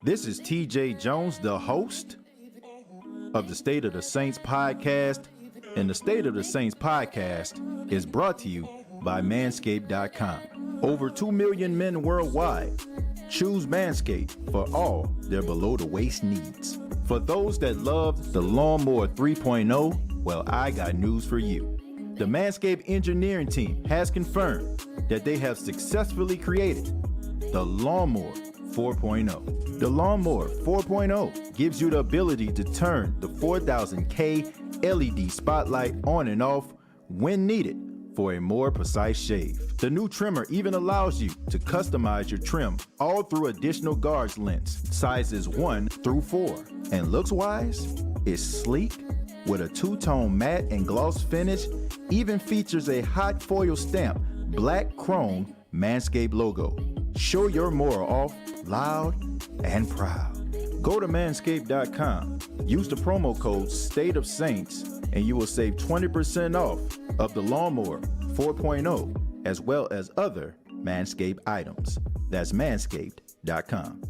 This is TJ Jones, the host of the State of the Saints podcast. And the State of the Saints podcast is brought to you by Manscaped.com. Over 2 million men worldwide choose Manscaped for all their below-the-waist needs. For those that love the Lawnmower 3.0, well, I got news for you. The Manscaped engineering team has confirmed that they have successfully created the Lawnmower 4.0. The Lawnmower 4.0 gives you the ability to turn the 4000K LED spotlight on and off when needed for a more precise shave. The new trimmer even allows you to customize your trim all through additional guards lengths, sizes 1 through 4. And looks-wise, it's sleek with a two-tone matte and gloss finish, even features a hot foil stamp, black chrome Manscaped logo. Show your mower off loud and proud. Go to manscaped.com, use the promo code State of Saints, and you will save 20% off of the Lawnmower 4.0 as well as other Manscaped items. That's manscaped.com.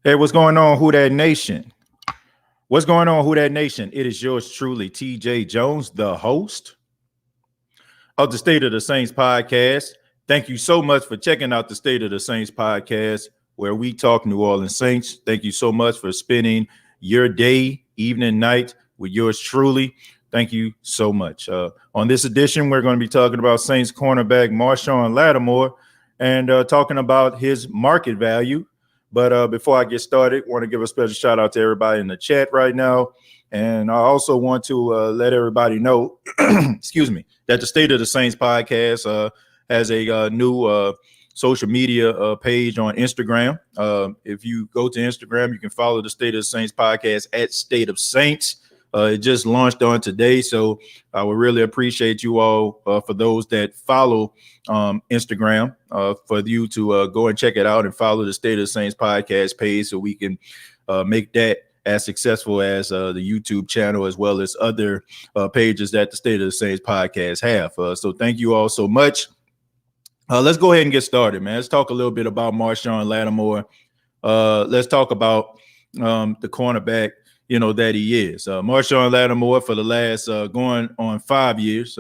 Hey, what's going on, Who Dat Nation? What's going on, Who Dat Nation? It is yours truly, TJ Jones, the host of the State of the Saints podcast. Thank you so much for checking out the State of the Saints podcast, where we talk New Orleans Saints. Thank you so much for spending your day, evening, night with yours truly. Thank you so much. On this edition, we're going to be talking about Saints cornerback Marshon Lattimore and talking about his market value. But before I get started, I want to give a special shout out to everybody in the chat right now. And I also want to let everybody know, excuse me, that the State of the Saints podcast has a new social media page on Instagram. If you go to Instagram, you can follow the State of the Saints podcast at State of Saints. It just launched on today, so I would really appreciate you all, for those that follow Instagram, for you to go and check it out and follow the State of the Saints podcast page so we can make that as successful as the YouTube channel as well as other pages that the State of the Saints podcast have. So thank you all so much. Let's go ahead and get started, man. Let's talk a little bit about Marshon Lattimore. Let's talk about the cornerback that he is. Marshon Lattimore, for the last going on 5 years,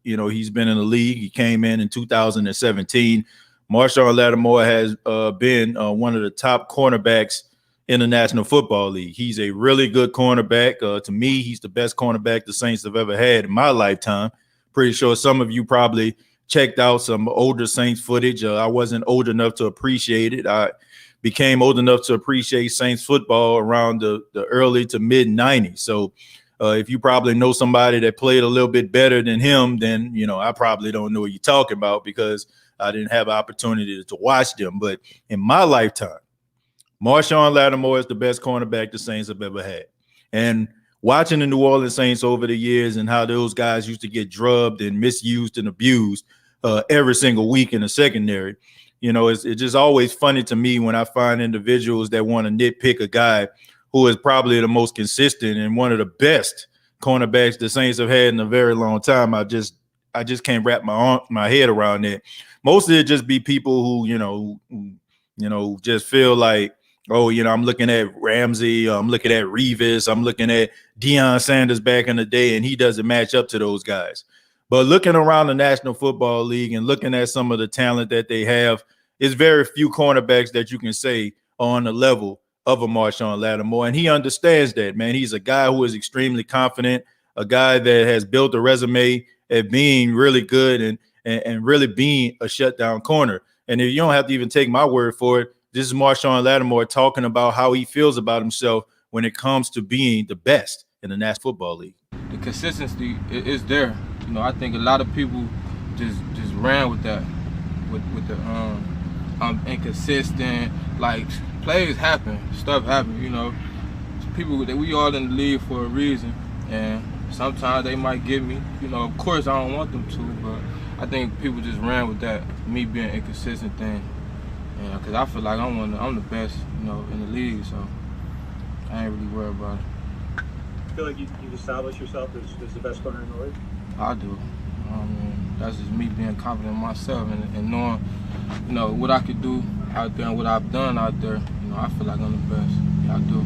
he's been in the league. He came in 2017. Marshon Lattimore has been one of the top cornerbacks in the National Football League. He's a really good cornerback. To me, he's the best cornerback the Saints have ever had in my lifetime. Pretty sure some of you probably checked out some older Saints footage. I wasn't old enough to appreciate it. I became old enough to appreciate Saints football around the early to mid 90s. So if you probably know somebody that played a little bit better than him, then, I probably don't know what you're talking about because I didn't have an opportunity to watch them. But in my lifetime, Marshon Lattimore is the best cornerback the Saints have ever had. And watching the New Orleans Saints over the years and how those guys used to get drubbed and misused and abused every single week in the secondary, it's just always funny to me when I find individuals that want to nitpick a guy who is probably the most consistent and one of the best cornerbacks the Saints have had in a very long time. I just can't wrap my head around it. Most of it just be people who just feel like, oh, I'm looking at Ramsey, I'm looking at Revis, I'm looking at Deion Sanders back in the day, and he doesn't match up to those guys. But looking around the National Football League and looking at some of the talent that they have, it's very few cornerbacks that you can say are on the level of a Marshon Lattimore. And he understands that, man. He's a guy who is extremely confident. a guy that has built a resume at being really good and really being a shutdown corner. And if you don't have to even take my word for it, this is Marshon Lattimore talking about how he feels about himself when it comes to being the best in the National Football League. The consistency is there. I think a lot of people just ran with that, with the inconsistent. Like, plays happen, stuff happen. People that we all in the league for a reason, and sometimes they might get me. Of course I don't want them to, but I think people just ran with that, me being inconsistent thing. Because I feel like I'm the best, in the league, so I ain't really worried about it. I feel like you've established yourself as the best corner in the league? I do. That's just me being confident in myself and knowing, what I could do out there and what I've done out there. I feel like I'm the best. Yeah, I do.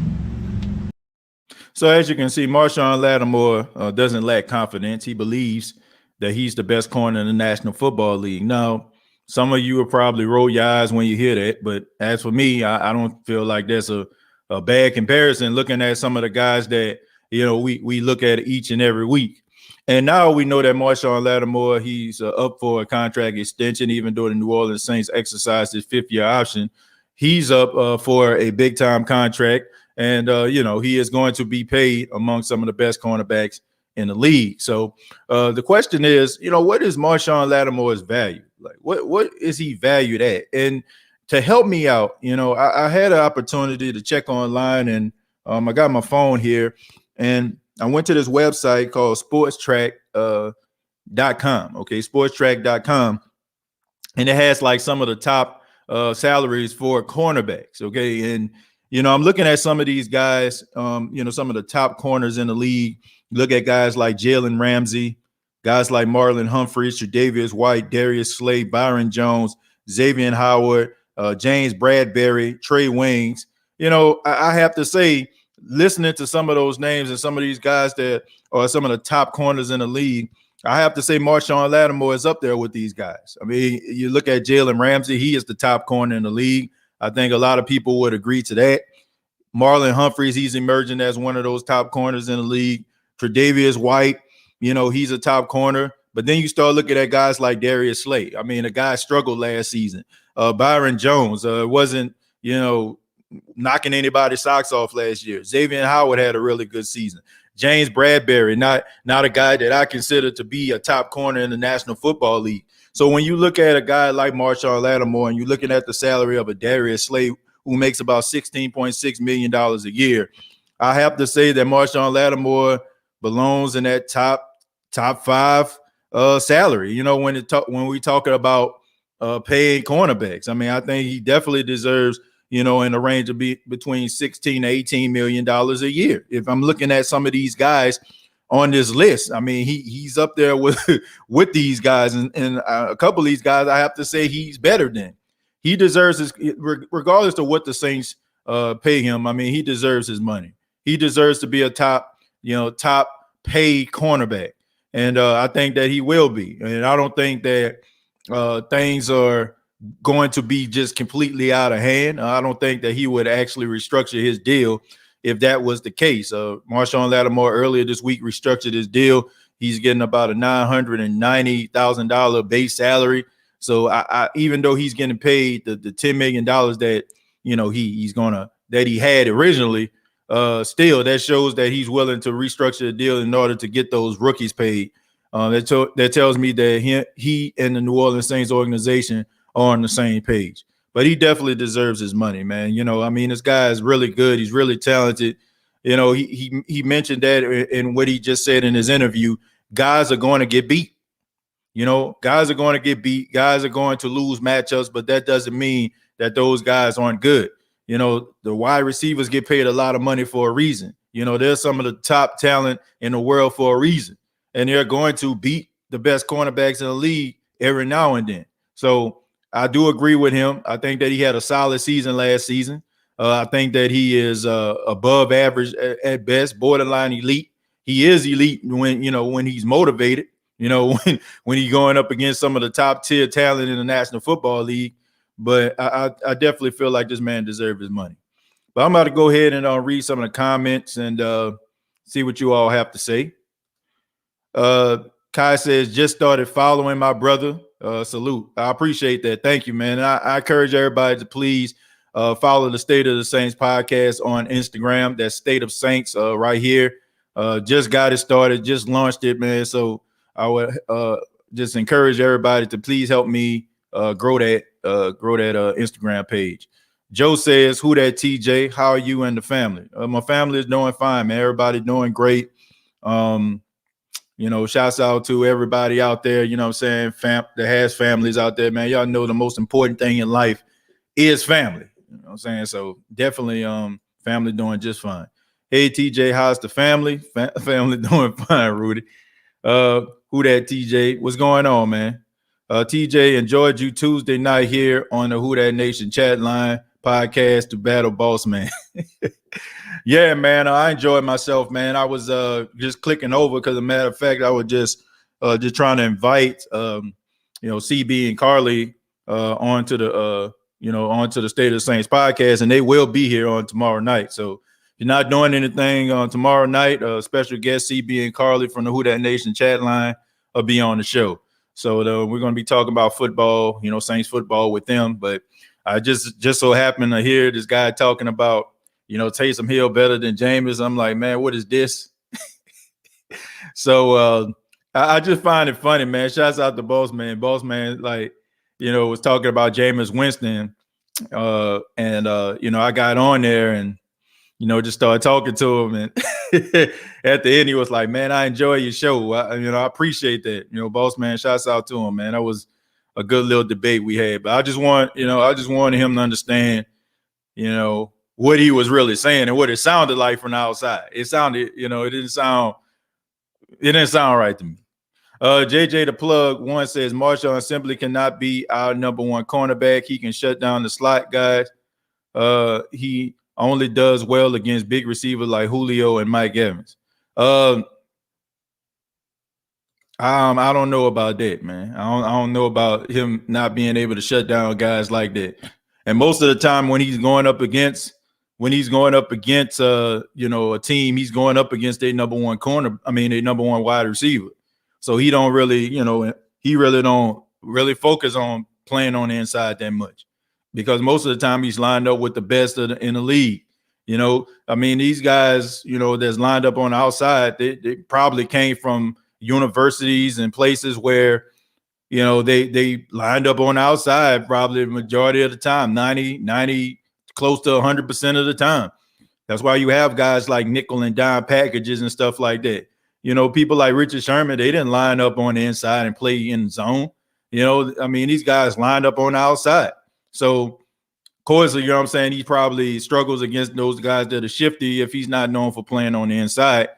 So as you can see, Marshon Lattimore doesn't lack confidence. He believes that he's the best corner in the National Football League. Now, some of you will probably roll your eyes when you hear that, but as for me, I don't feel like that's a bad comparison looking at some of the guys that, we look at each and every week. And now we know that Marshon Lattimore, he's up for a contract extension, even though the New Orleans Saints exercised his fifth-year option. He's up for a big-time contract, and, he is going to be paid among some of the best cornerbacks in the league. So the question is, what is Marshon Lattimore's value? Like, what is he valued at? And to help me out, I had an opportunity to check online, and I got my phone here, and I went to this website called sportstrack.com. Okay, sportstrack.com, and it has like some of the top salaries for cornerbacks. Okay, and I'm looking at some of these guys, some of the top corners in the league. Look at guys like Jalen Ramsey, guys like Marlon Humphreys, Tre'Davious White, Darius Slay, Byron Jones, Xavier Howard, James Bradbury, Trey Waynes. I have to say, listening to some of those names and some of these guys that are some of the top corners in the league, I have to say Marshon Lattimore is up there with these guys. I mean, you look at Jalen Ramsey, he is the top corner in the league. I think a lot of people would agree to that. Marlon Humphreys, he's emerging as one of those top corners in the league. Tre'Davious White, he's a top corner. But then you start looking at guys like Darius Slay. I mean, the guy struggled last season. Byron Jones wasn't, knocking anybody's socks off last year. Xavier Howard had a really good season. James Bradbury, not a guy that I consider to be a top corner in the National Football League. So when you look at a guy like Marshon Lattimore and you're looking at the salary of a Darius Slay, who makes about $16.6 million a year, I have to say that Marshon Lattimore belongs in that top five salary. When we talking about paying cornerbacks, I mean, I think he definitely deserves, in the range of between $16 to $18 million a year. If I'm looking at some of these guys on this list, I mean, he's up there with these guys, and a couple of these guys, I have to say he's better than. He deserves his, regardless of what the Saints pay him. I mean, he deserves his money. He deserves to be a top paid cornerback, and I think that he will be. And I don't think that things are going to be just completely out of hand. I don't think that he would actually restructure his deal if that was the case. Marshon Lattimore earlier this week restructured his deal. He's getting about a $990,000 base salary. So I even though he's getting paid the $10 million that that he had originally, still that shows that he's willing to restructure the deal in order to get those rookies paid. That tells me that he and the New Orleans Saints organization are on the same page. But he definitely deserves his money, man. I mean, this guy is really good. He's really talented. He mentioned that in what he just said in his interview. Guys are going to get beat. Guys are going to get beat. Guys are going to lose matchups, but that doesn't mean that those guys aren't good. The wide receivers get paid a lot of money for a reason. They're some of the top talent in the world for a reason, and they're going to beat the best cornerbacks in the league every now and then. So I do agree with him. I think that he had a solid season last season. I think that he is above average at best, borderline elite. He is elite when he's motivated. When he's going up against some of the top tier talent in the National Football League. But I definitely feel like this man deserves his money. But I'm about to go ahead and read some of the comments and see what you all have to say. Kai says, just started following my brother. Salute. I appreciate that. Thank you, man. And I encourage everybody to please follow the State of the Saints podcast on Instagram. That's State of Saints right here. Just got it started, just launched it, man. So I would just encourage everybody to please help me grow that Instagram page. Joe says, who that TJ? How are you and the family? My family is doing fine, man. Everybody doing great. Shouts out to everybody out there, you know what I'm saying, that has families out there, man. Y'all know the most important thing in life is family. You know what I'm saying? So definitely family doing just fine. Hey, TJ, how's the family? Family doing fine, Rudy. Who that TJ? What's going on, man? TJ, enjoyed you Tuesday night here on the Who That Nation chat line podcast to battle boss man. Yeah, man, I enjoyed myself, man. I was just clicking over because, as a matter of fact, I was just trying to invite CB and Carly onto the State of the Saints podcast, and they will be here on tomorrow night. So if you're not doing anything on tomorrow night, special guest CB and Carly from the Who That Nation chat line will be on the show. So we're going to be talking about football, Saints football with them. But I just so happened to hear this guy talking about, Taysom Hill better than Jameis. I'm like, man, what is this? So I just find it funny, man. Shouts out to Boss Man. Boss Man, was talking about Jameis Winston. I got on there and, just started talking to him. And at the end, he was like, man, I enjoy your show. I appreciate that. Boss Man, shouts out to him, man. That was a good little debate we had. But I just wanted him to understand, what he was really saying and what it sounded like from the outside. It sounded, it didn't sound right to me. JJ the Plug one says Marshon simply cannot be our number one cornerback. He can shut down the slot guys. He only does well against big receivers like Julio and Mike Evans. I don't know about that, man. I don't know about him not being able to shut down guys like that. And most of the time when he's going up against a team, he's going up against their number one wide receiver. So he don't really, he really don't really focus on playing on the inside that much, because most of the time he's lined up with the best in the league. These guys, that's lined up on the outside, they probably came from universities and places where, they lined up on the outside probably the majority of the time, 90, close to 100% of the time. That's why you have guys like nickel and dime packages and stuff like that. People like Richard Sherman, they didn't line up on the inside and play in zone. These guys lined up on the outside. So, of course, he probably struggles against those guys that are shifty if he's not known for playing on the inside.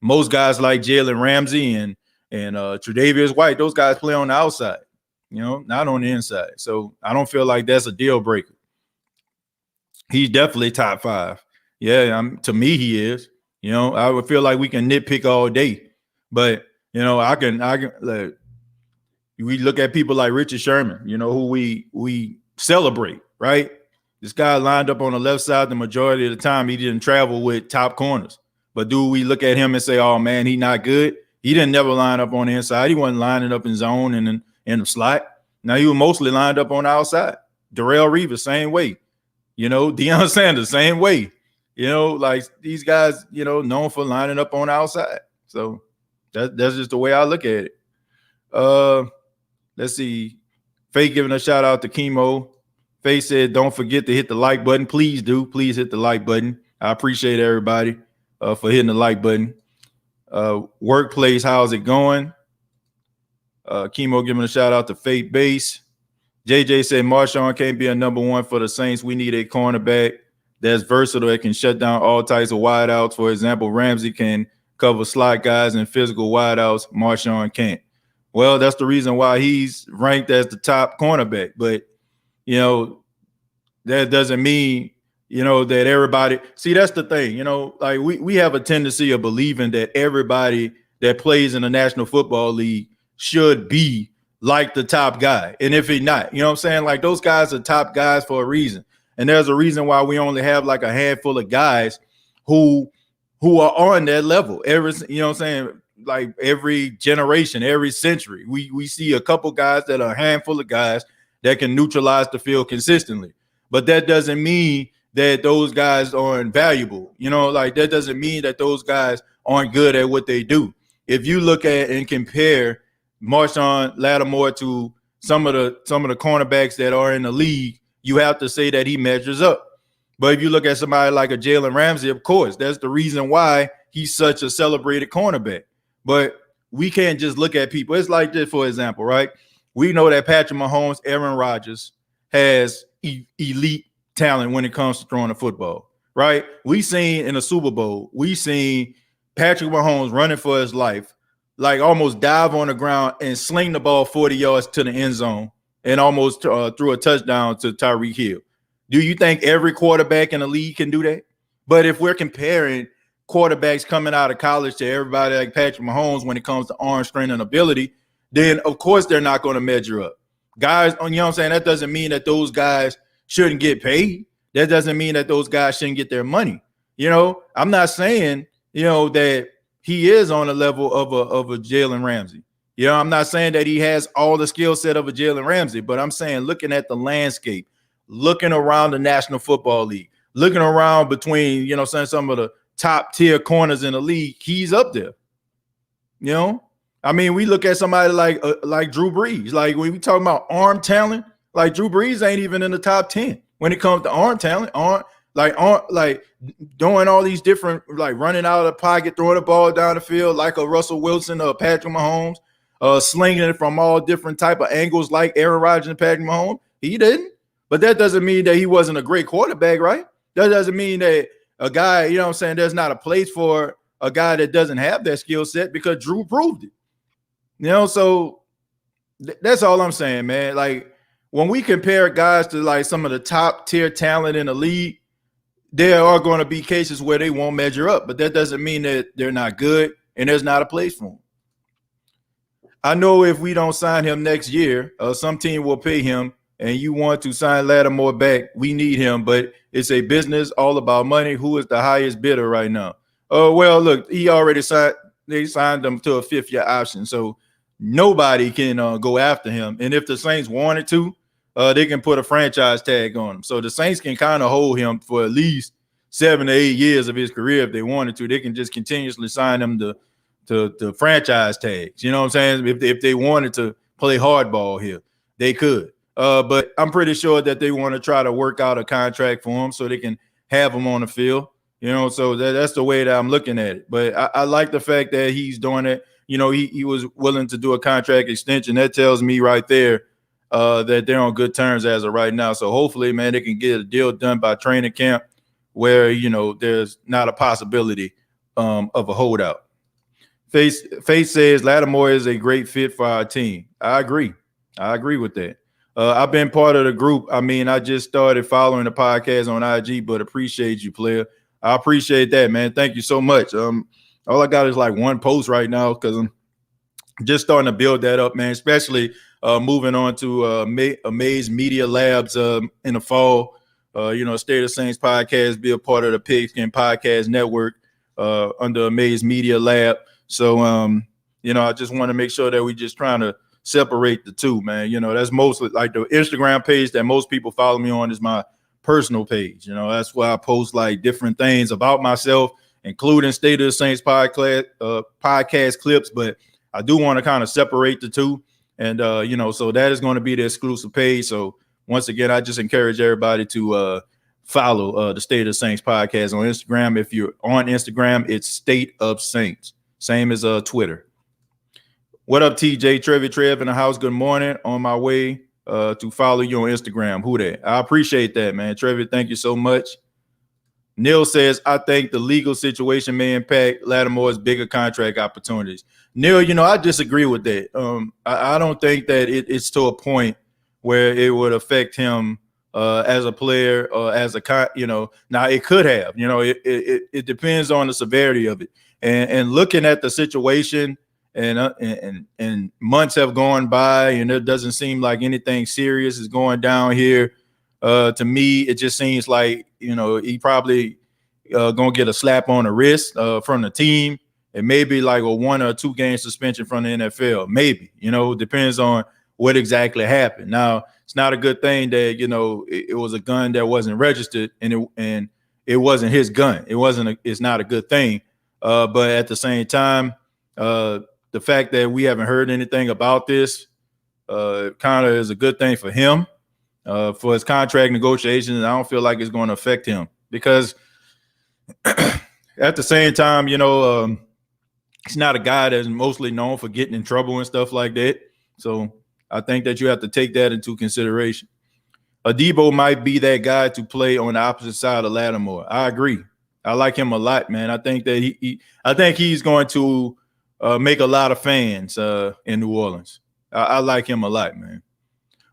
Most guys like Jalen Ramsey and Tre'Davious White, those guys play on the outside, not on the inside. So I don't feel like that's a deal breaker. He's definitely top 5. Yeah, to me he is. I would feel like we can nitpick all day, but I can. Like, we look at people like Richard Sherman, who we celebrate, right? This guy lined up on the left side the majority of the time. He didn't travel with top corners, but do we look at him and say, "Oh man, he not good"? He didn't never line up on the inside. He wasn't lining up in zone and in the slot. Now he was mostly lined up on the outside. Darrelle Revis, same way. Deion Sanders, same way. Like these guys, known for lining up on the outside. So that's just the way I look at it. Let's see. Faye giving a shout out to Chemo. Faye said, don't forget to hit the like button. Please do. Please hit the like button. I appreciate everybody for hitting the like button. Workplace, how's it going? Chemo giving a shout out to Faith Base. JJ said Marshon can't be a number one for the Saints. We need a cornerback that's versatile, that can shut down all types of wideouts. For example, Ramsey can cover slot guys and physical wideouts. Marshon can't. Well, that's the reason why he's ranked as the top cornerback. But, that doesn't mean, that everybody – see, that's the thing. Like we have a tendency of believing that everybody that plays in the National Football League should be like the top guy. And if he's not, like those guys are top guys for a reason. And there's a reason why we only have like a handful of guys who are on that level. like every generation, every century. We see a couple guys that are a handful of guys that can neutralize the field consistently. But that doesn't mean that those guys aren't valuable. Like that doesn't mean that those guys aren't good at what they do. If you look at and compare Marshon Lattimore to some of the cornerbacks that are in the league, you have to say that he measures up. But if you look at somebody like a Jalen Ramsey, of course, that's the reason why he's such a celebrated cornerback. But we can't just look at people. It's like this, for example, right? We know that Patrick Mahomes, Aaron Rodgers has elite talent when it comes to throwing the football, right? We seen in the Super Bowl, we seen Patrick Mahomes running for his life, like almost dive on the ground and sling the ball 40 yards to the end zone and almost threw a touchdown to Tyreek Hill. Do you think every quarterback in the league can do that? But if we're comparing quarterbacks coming out of college to everybody like Patrick Mahomes when it comes to arm strength and ability, then of course they're not going to measure up. Guys, you know what I'm saying? That doesn't mean that those guys shouldn't get paid. That doesn't mean that those guys shouldn't get their money. I'm not saying, that he is on the level of a Jalen Ramsey. I'm not saying that he has all the skill set of a Jalen Ramsey, but I'm saying looking at the landscape, looking around the National Football League, looking around between, some of the top tier corners in the league, he's up there. We look at somebody like Drew Brees. Like when we talking about arm talent, like Drew Brees ain't even in the top 10 when it comes to arm talent. Like doing all these different, like running out of the pocket, throwing the ball down the field like a Russell Wilson or Patrick Mahomes, slinging it from all different type of angles like Aaron Rodgers and Patrick Mahomes. He didn't. But that doesn't mean that he wasn't a great quarterback, right? That doesn't mean that a guy, there's not a place for a guy that doesn't have that skill set, because Drew proved it. So that's all I'm saying, man. Like when we compare guys to like some of the top tier talent in the league, there are going to be cases where they won't measure up, but that doesn't mean that they're not good and there's not a place for them. I know if we don't sign him next year, some team will pay him, and you want to sign Lattimore back, we need him, but it's a business all about money. Who is the highest bidder right now? Oh, well, look, he already signed. They signed him to a 5th-year option, so nobody can go after him. And if the Saints wanted to, they can put a franchise tag on him. So the Saints can kind of hold him for at least 7 to 8 years of his career if they wanted to. They can just continuously sign him to franchise tags. You know what I'm saying? If they wanted to play hardball here, they could. But I'm pretty sure that they want to try to work out a contract for him so they can have him on the field. So that's the way that I'm looking at it. But I like the fact that he's doing it. He was willing to do a contract extension. That tells me right there that they're on good terms as of right now. So hopefully, man, they can get a deal done by training camp where, there's not a possibility of a holdout. Faith says Lattimore is a great fit for our team. I agree with that. I've been part of the group. I just started following the podcast on IG, but appreciate you, player. I appreciate that, man. Thank you so much. All I got is like one post right now because I'm just starting to build that up, man, especially moving on to Amaze Media Labs in the fall. State of Saints podcast, be a part of the Pigskin Podcast Network under Amaze Media Lab. So, I just want to make sure that we just trying to separate the two, man. That's mostly like the Instagram page that most people follow me on is my personal page. That's where I post like different things about myself, including State of the Saints podcast clips. But I do want to kind of separate the two. And, so that is going to be the exclusive page. So once again, I just encourage everybody to follow the State of the Saints podcast on Instagram. If you're on Instagram, it's State of Saints. Same as Twitter. What up, TJ? Trev in the house. Good morning. On my way to follow you on Instagram. Who that? I appreciate that, man. Trev, thank you so much. Neil says, I think the legal situation may impact Lattimore's bigger contract opportunities. Neil, I disagree with that. I don't think that it's to a point where it would affect him as a player or as now it could have, it depends on the severity of it. And looking at the situation and months have gone by and it doesn't seem like anything serious is going down here. To me, it just seems like, he probably going to get a slap on the wrist from the team. It may be like a 1 or 2 game suspension from the NFL. Maybe, depends on what exactly happened. Now, it's not a good thing that, it was a gun that wasn't registered and it wasn't his gun. It's not a good thing. But at the same time, the fact that we haven't heard anything about this kind of is a good thing for him, for his contract negotiations. I don't feel like it's going to affect him because at the same time, he's not a guy that's mostly known for getting in trouble and stuff like that. So I think that you have to take that into consideration. Adebo might be that guy to play on the opposite side of Lattimore. I agree. I like him a lot, man. I think that I think he's going to make a lot of fans in New Orleans. I like him a lot, man.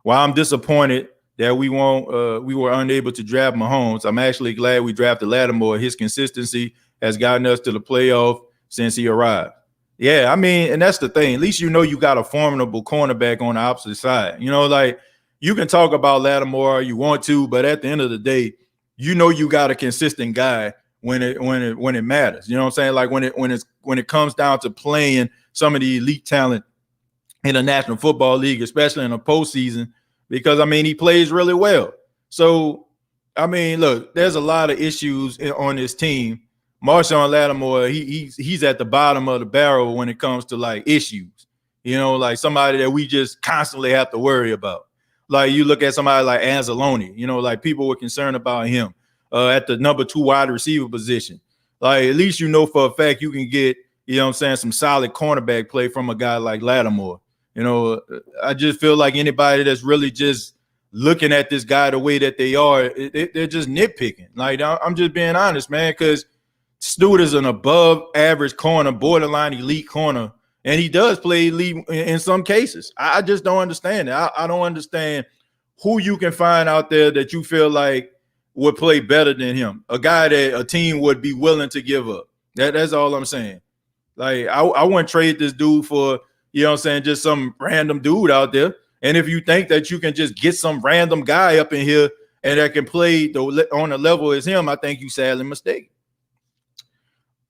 While I'm disappointed that we were unable to draft Mahomes, I'm actually glad we drafted Lattimore. His consistency has gotten us to the playoff since he arrived. Yeah, I mean, and that's the thing. At least you got a formidable cornerback on the opposite side. Like you can talk about Lattimore you want to, but at the end of the day, you got a consistent guy when it matters. You know what I'm saying? Like when it comes down to playing some of the elite talent in the National Football League, especially in the postseason, because I mean he plays really well. So I mean, look, there's a lot of issues on this team. Marshon Lattimore, he's at the bottom of the barrel when it comes to like issues. Like somebody that we just constantly have to worry about. Like you look at somebody like Anzalone, like people were concerned about him at the number 2 wide receiver position. Like at least for a fact you can get, some solid cornerback play from a guy like Lattimore. I just feel like anybody that's really just looking at this guy the way that they are, they're just nitpicking. Like I'm just being honest, man, because Stewart is an above average corner, borderline elite corner, and he does play elite in some cases. I just don't understand it. I don't understand who you can find out there that you feel like would play better than him, a guy that a team would be willing to give up. That's all I'm saying. Like I wouldn't trade this dude for, just some random dude out there. And if you think that you can just get some random guy up in here and that can play on the level as him, I think you sadly mistaken.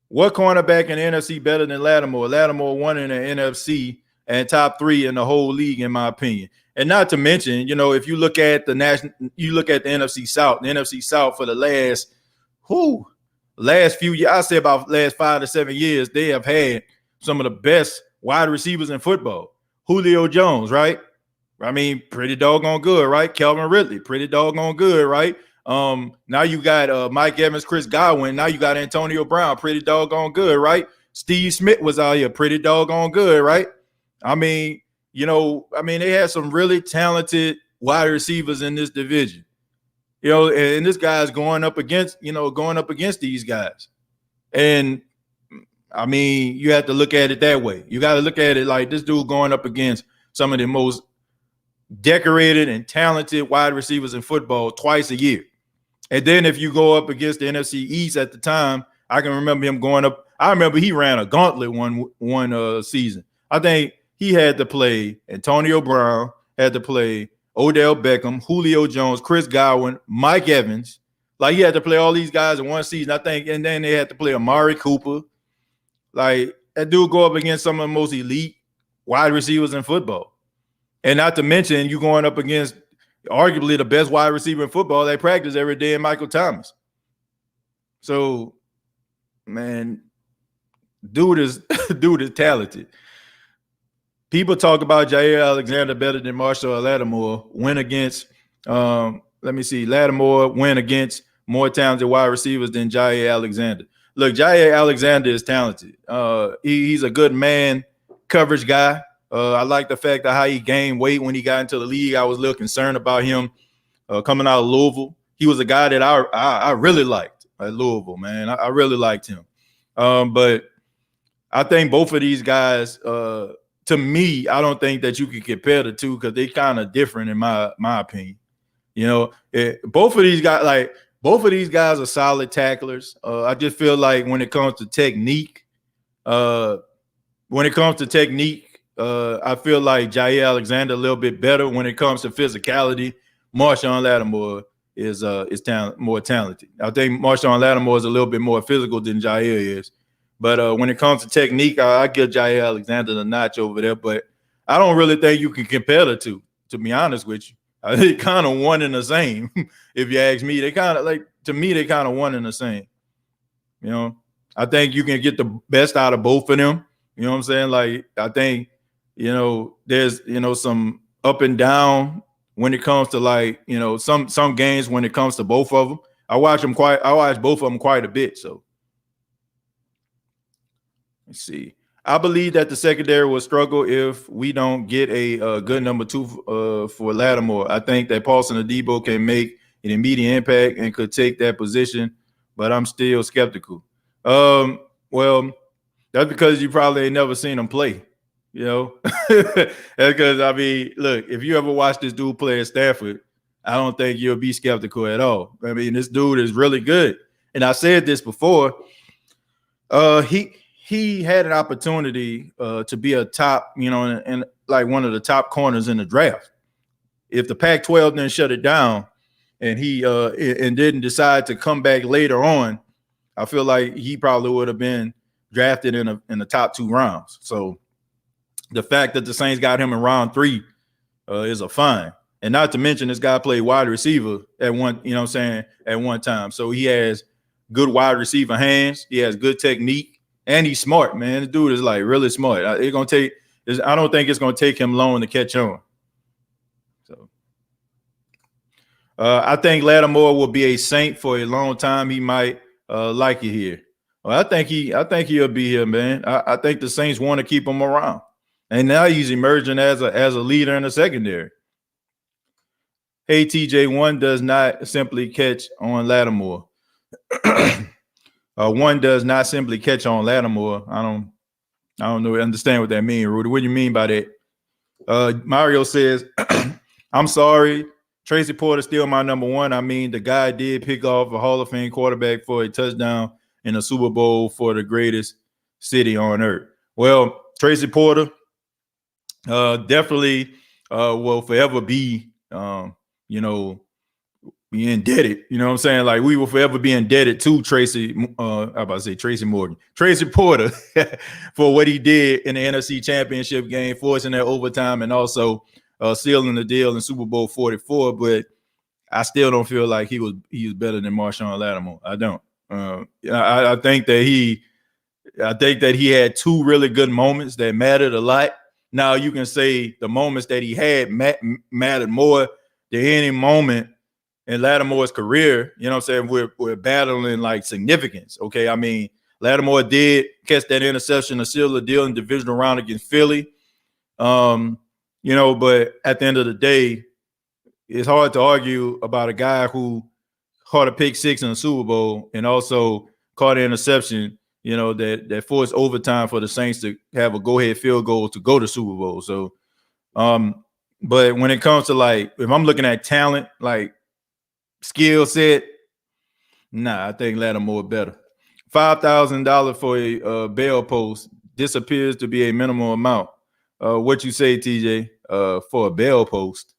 What cornerback in the NFC better than Lattimore? Lattimore won in the NFC and top 3 in the whole league, in my opinion. And not to mention, if you look at the NFC South, the NFC South for the last few years, I say about last 5 to 7 years, they have had some of the best wide receivers in football. Julio Jones, right? I mean, pretty doggone good, right? Calvin Ridley, pretty doggone good, right? Now you got Mike Evans, Chris Godwin. Now you got Antonio Brown, pretty doggone good, right? Steve Smith was out here, pretty doggone good, right? I mean, they had some really talented wide receivers in this division. And this guy's going up against these guys. And I mean, you have to look at it that way. You got to look at it like this dude going up against some of the most decorated and talented wide receivers in football twice a year. And then if you go up against the NFC East at the time, I can remember him going up. I remember he ran a gauntlet one season. I think he had to play Antonio Brown, had to play Odell Beckham, Julio Jones, Chris Godwin, Mike Evans. Like he had to play all these guys in one season, I think, and then they had to play Amari Cooper. Like that dude go up against some of the most elite wide receivers in football. And not to mention you going up against arguably the best wide receiver in football they practice every day in Michael Thomas. So, man, dude is talented. People talk about Jair Alexander better than Marshon Lattimore. Lattimore win against more talented wide receivers than Jair Alexander. Look, Jair Alexander is talented. He's a good man coverage guy. I like the fact that how he gained weight when he got into the league. I was a little concerned about him coming out of Louisville. He was a guy that I really liked at Louisville, man. I really liked him. But I think both of these guys, to me, I don't think that you can compare the two because they kind of different in my opinion. Both of these guys are solid tacklers. I just feel like when it comes to technique, I feel like Jair Alexander a little bit better. When it comes to physicality, Marshon Lattimore is more talented. I think Marshon Lattimore is a little bit more physical than Jair is. But when it comes to technique, I give Jair Alexander the notch over there. But I don't really think you can compare the two, to be honest with you. They kind of one and the same. If you ask me, they kind of to me, they kind of one and the same. You know, I think you can get the best out of both of them. You know what I'm saying? Like, I think, there's, some up and down when it comes to some games when it comes to both of them. I watch both of them quite a bit. So let's see. I believe that the secondary will struggle if we don't get a good number 2 for Lattimore. I think that Paulson Adebo can make an immediate impact and could take that position, but I'm still skeptical. Well, that's because you probably ain't never seen him play. That's because, look, if you ever watch this dude play at Stanford, I don't think you'll be skeptical at all. I mean, this dude is really good. And I said this before. He had an opportunity to be a top, and like one of the top corners in the draft. If the Pac-12 didn't shut it down and he and didn't decide to come back later on, I feel like he probably would have been drafted in the top 2 rounds. So the fact that the Saints got him in round 3 is a fine. And not to mention this guy played wide receiver at one time. So he has good wide receiver hands. He has good technique, and he's smart, man. The dude is like really smart. I don't think it's gonna take him long to catch on. So I think Lattimore will be a Saint for a long time. He might like it here. Well, I think he'll be here, man. I think the Saints want to keep him around, and now he's emerging as a leader in the secondary. Hey, TJ, one does not simply catch on Lattimore. One does not simply catch on Lattimore. I don't know. Understand what that means, Rudy. What do you mean by that? Mario says, I'm sorry. Tracy Porter still my number 1. I mean, the guy did pick off a Hall of Fame quarterback for a touchdown in a Super Bowl for the greatest city on earth. Well, Tracy Porter definitely will forever be be indebted. You know what I'm saying? Like, we will forever be indebted to Tracy Porter for what he did in the NFC Championship game, forcing that overtime and also sealing the deal in Super Bowl 44. But I still don't feel like he was better than Marshon Lattimore. I don't. I think that he had 2 really good moments that mattered a lot. Now you can say the moments that he had mattered more than any moment in Lattimore's career. You know what I'm saying? We're battling like significance. Okay. I mean, Lattimore did catch that interception to seal the deal in the divisional round against Philly. But at the end of the day, it's hard to argue about a guy who caught a pick 6 in the Super Bowl and also caught an interception, that forced overtime for the Saints to have a go-ahead field goal to go to Super Bowl. So, but when it comes to if I'm looking at talent, skill set, I think Lattimore better. $5,000 for a bail post. This appears to be a minimal amount. What you say, TJ? For a bail post?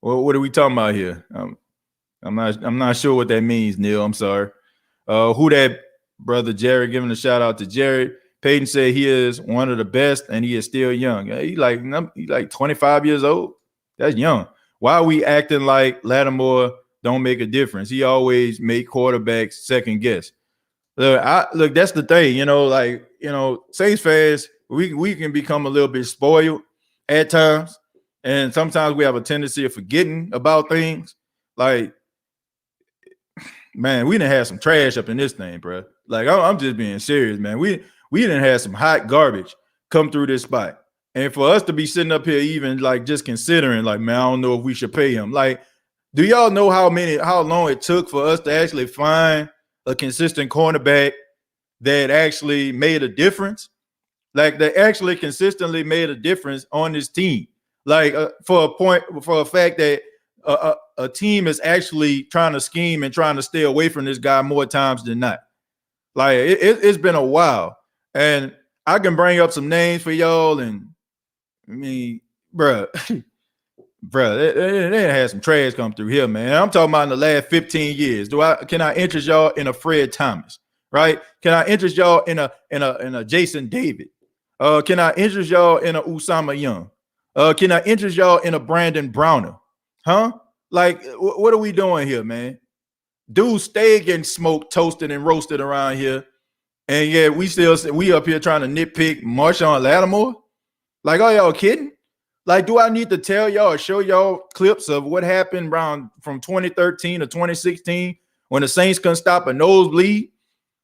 Well, what are we talking about here? I'm not sure what that means, Neil. I'm sorry. Who that brother Jared? Giving a shout out to Jared. Peyton said he is one of the best, and he is still young. He like 25 years old. That's young. Why are we acting like Lattimore don't make a difference? He always make quarterbacks second guess. Look, that's the thing. Saints fans, we can become a little bit spoiled at times, and sometimes we have a tendency of forgetting about things. Like, man, we done had some trash up in this thing, bro. Like, I'm just being serious, man. We done had some hot garbage come through this spot. And for us to be sitting up here even just considering, man, I don't know if we should pay him. Do y'all know how long it took for us to actually find a consistent cornerback that actually made a difference? That actually consistently made a difference on this team. For a fact that a team is actually trying to scheme and trying to stay away from this guy more times than not. It's been a while, and I can bring up some names for y'all. And I mean, bruh, they had some trash come through here, man. I'm talking about in the last 15 years. Can I interest y'all in a Fred Thomas? right? Can I interest y'all in a Jason David? Can I interest y'all in a Usama Young? Can I interest y'all in a Brandon Browner? Huh? Like, what are we doing here, man? Dudes stay getting smoked, toasted, and roasted around here. And yeah, we up here trying to nitpick Marshon Lattimore. Like, are y'all kidding? Like, do I need to tell y'all or show y'all clips of what happened around from 2013 to 2016 when the Saints couldn't stop a nosebleed?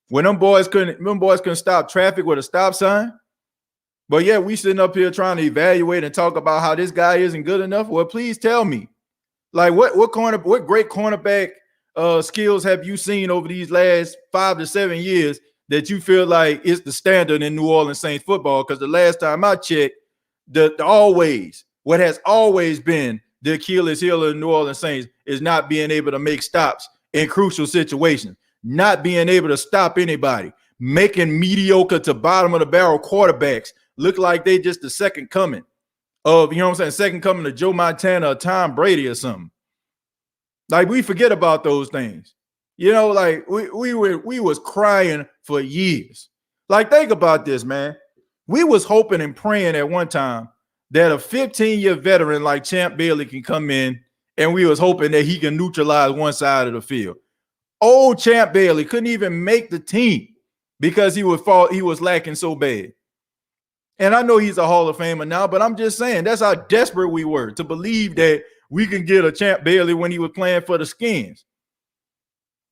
When them boys couldn't stop traffic with a stop sign? But yeah, we sitting up here trying to evaluate and talk about how this guy isn't good enough. Well, please tell me. Like, what great cornerback skills have you seen over these last 5 to 7 years that you feel like is the standard in New Orleans Saints football? Because the last time I checked, what has always been the Achilles heel of the New Orleans Saints is not being able to make stops in crucial situations, not being able to stop anybody, making mediocre to bottom of the barrel quarterbacks look like they just the second coming of, you know what I'm saying, second coming to Joe Montana or Tom Brady or something. Like, we forget about those things. You know, like we was crying for years. Like, think about this, man. We was hoping and praying at one time that a 15-year veteran like Champ Bailey can come in, and we was hoping that he can neutralize one side of the field. Old Champ Bailey couldn't even make the team because he was lacking so bad. And I know he's a Hall of Famer now, but I'm just saying that's how desperate we were to believe that we can get a Champ Bailey when he was playing for the Skins.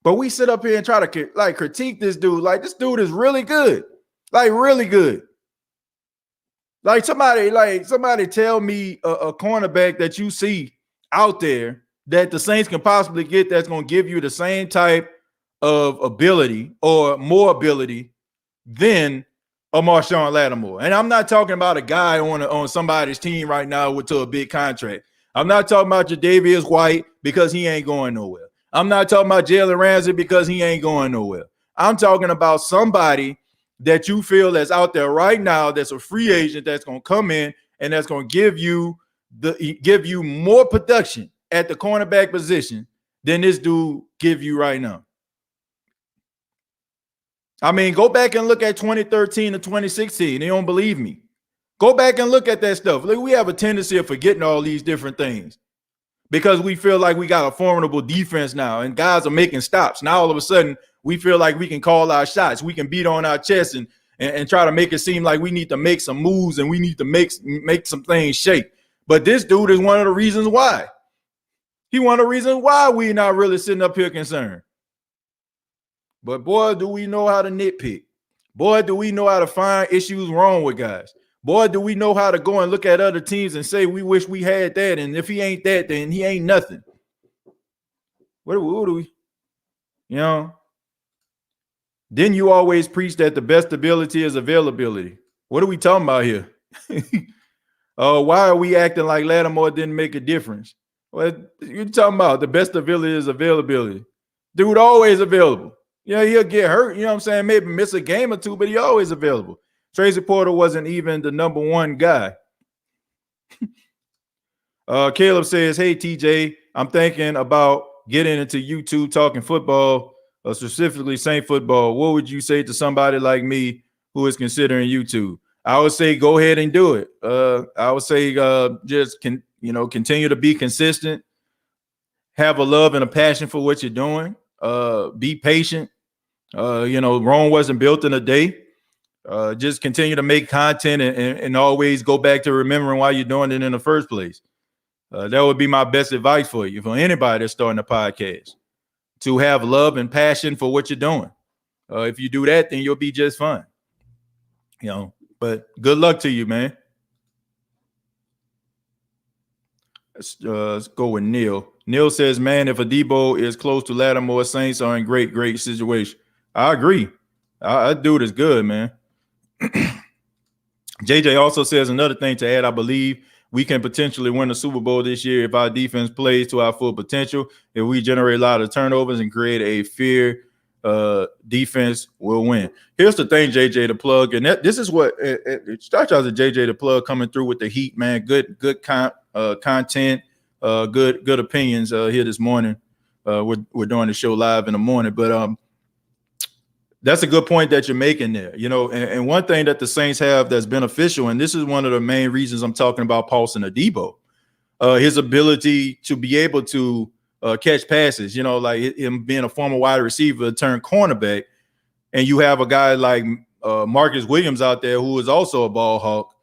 But we sit up here and try to like critique this dude. Like, this dude is really good. Like, really good. Like, somebody tell me a cornerback that you see out there that the Saints can possibly get that's going to give you the same type of ability or more ability than a Marshon Lattimore. And I'm not talking about a guy on somebody's team right now with a big contract. I'm not talking about Jadavius White because he ain't going nowhere. I'm not talking about Jalen Ramsey because he ain't going nowhere. I'm talking about somebody that you feel that's out there right now that's a free agent that's going to come in and that's going to give you more production at the cornerback position than this dude give you right now. I mean, go back and look at 2013 to 2016. They don't believe me. Go back and look at that stuff. Look, we have a tendency of forgetting all these different things because we feel like we got a formidable defense now and guys are making stops. Now, all of a sudden, we feel like we can call our shots. We can beat on our chest and try to make it seem like we need to make some moves and we need to make some things shake. But this dude is one of the reasons why. He one of the reasons why we're not really sitting up here concerned. But boy, do we know how to nitpick. Boy, do we know how to find issues wrong with guys. Boy, do we know how to go and look at other teams and say we wish we had that. And if he ain't that, then he ain't nothing. What do we? You know? Then you always preach that the best ability is availability. What are we talking about here? Why are we acting like Lattimore didn't make a difference? Well, you're talking about the best ability is availability. Dude, always available. Yeah, he'll get hurt, you know what I'm saying? Maybe miss a game or two, but he always available. Tracy Porter wasn't even the number one guy. Caleb says, hey, TJ, I'm thinking about getting into YouTube talking football, specifically Saint football. What would you say to somebody like me who is considering YouTube? I would say go ahead and do it. I would say continue to be consistent, have a love and a passion for what you're doing, be patient. Rome wasn't built in a day. Just continue to make content and always go back to remembering why you're doing it in the first place. That would be my best advice for you, for anybody that's starting a podcast, to have love and passion for what you're doing. If you do that, then you'll be just fine. But good luck to you, man. Let's go with Neil. Neil says, man, if Adebo is close to Lattimore, Saints are in great situation. I agree. That dude is good, man. JJ also says another thing to add. I believe we can potentially win the Super Bowl this year if our defense plays to our full potential. If we generate a lot of turnovers and create a fear, defense will win. Here's the thing, JJ, to plug, and this is what it starts out as a JJ to plug coming through with the heat, man. Good content, good opinions here this morning. We're doing the show live in the morning, but That's a good point that you're making there. And one thing that the Saints have that's beneficial, and this is one of the main reasons I'm talking about Paulson Adebo, his ability to be able to catch passes, like him being a former wide receiver turned cornerback, and you have a guy like Marcus Williams out there who is also a ball hawk.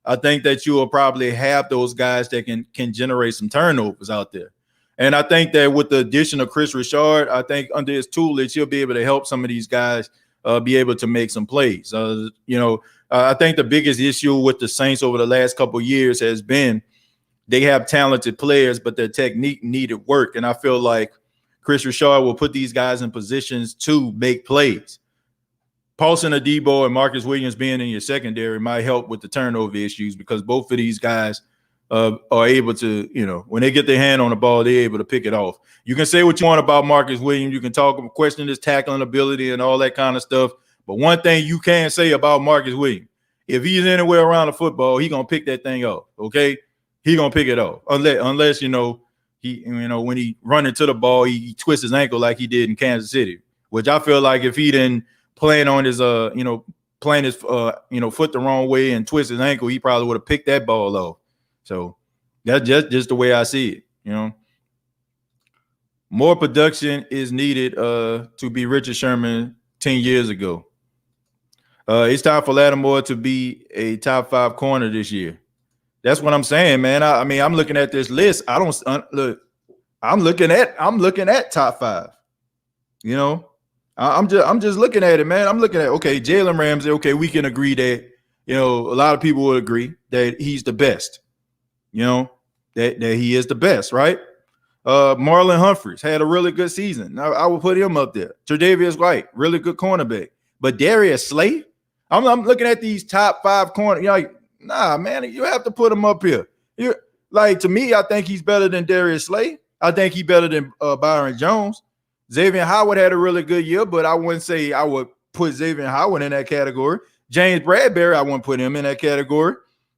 I think that you will probably have those guys that can generate some turnovers out there. And I think that with the addition of Chris Richard, I think under his tutelage, he'll be able to help some of these guys be able to make some plays. I think the biggest issue with the Saints over the last couple of years has been they have talented players, but their technique needed work. And I feel like Chris Richard will put these guys in positions to make plays. Paulson Adebo and Marcus Williams being in your secondary might help with the turnover issues, because both of these guys are able to, when they get their hand on the ball, they're able to pick it off. You can say what you want about Marcus Williams. You can question his tackling ability and all that kind of stuff. But one thing you can say about Marcus Williams, if he's anywhere around the football, he's going to pick that thing off, okay? He's going to pick it off. Unless he when he run into the ball, he twists his ankle like he did in Kansas City, which I feel like if he didn't plan on his foot the wrong way and twist his ankle, he probably would have picked that ball off. So that's just the way I see it. More production is needed to be Richard Sherman 10 years ago. It's time for Lattimore to be a top 5 corner this year. That's what I'm saying, man. I mean, I'm looking at this list. I don't look. I'm looking at top 5. I'm just looking at it, man. I'm looking at, okay, Jalen Ramsey. Okay, we can agree that a lot of people would agree that he's the best. That he is the best, right? Marlon Humphreys had a really good season. I would put him up there. Tre'Davious White, really good cornerback. But Darius Slay, I'm looking at these top 5 corners. You're like, nah, man, you have to put him up here. To me, I think he's better than Darius Slay. I think he's better than Byron Jones. Xavier Howard had a really good year, but I wouldn't say I would put Xavier Howard in that category. James Bradbury, I wouldn't put him in that category.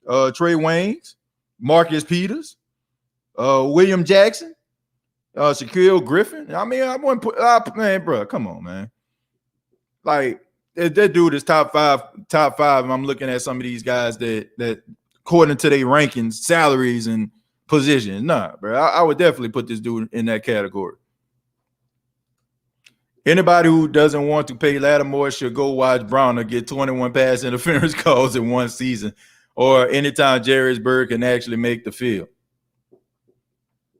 Trey Waynes, Marcus Peters, William Jackson, Shaquille Griffin. I mean, I wouldn't put man, bro. Come on, man. Like that dude is top five. And I'm looking at some of these guys that according to their rankings, salaries, and positions. Nah, bro. I would definitely put this dude in that category. Anybody who doesn't want to pay Lattimore should go watch Browner get 21 pass interference calls in one season, or anytime Jarvis Bird can actually make the field.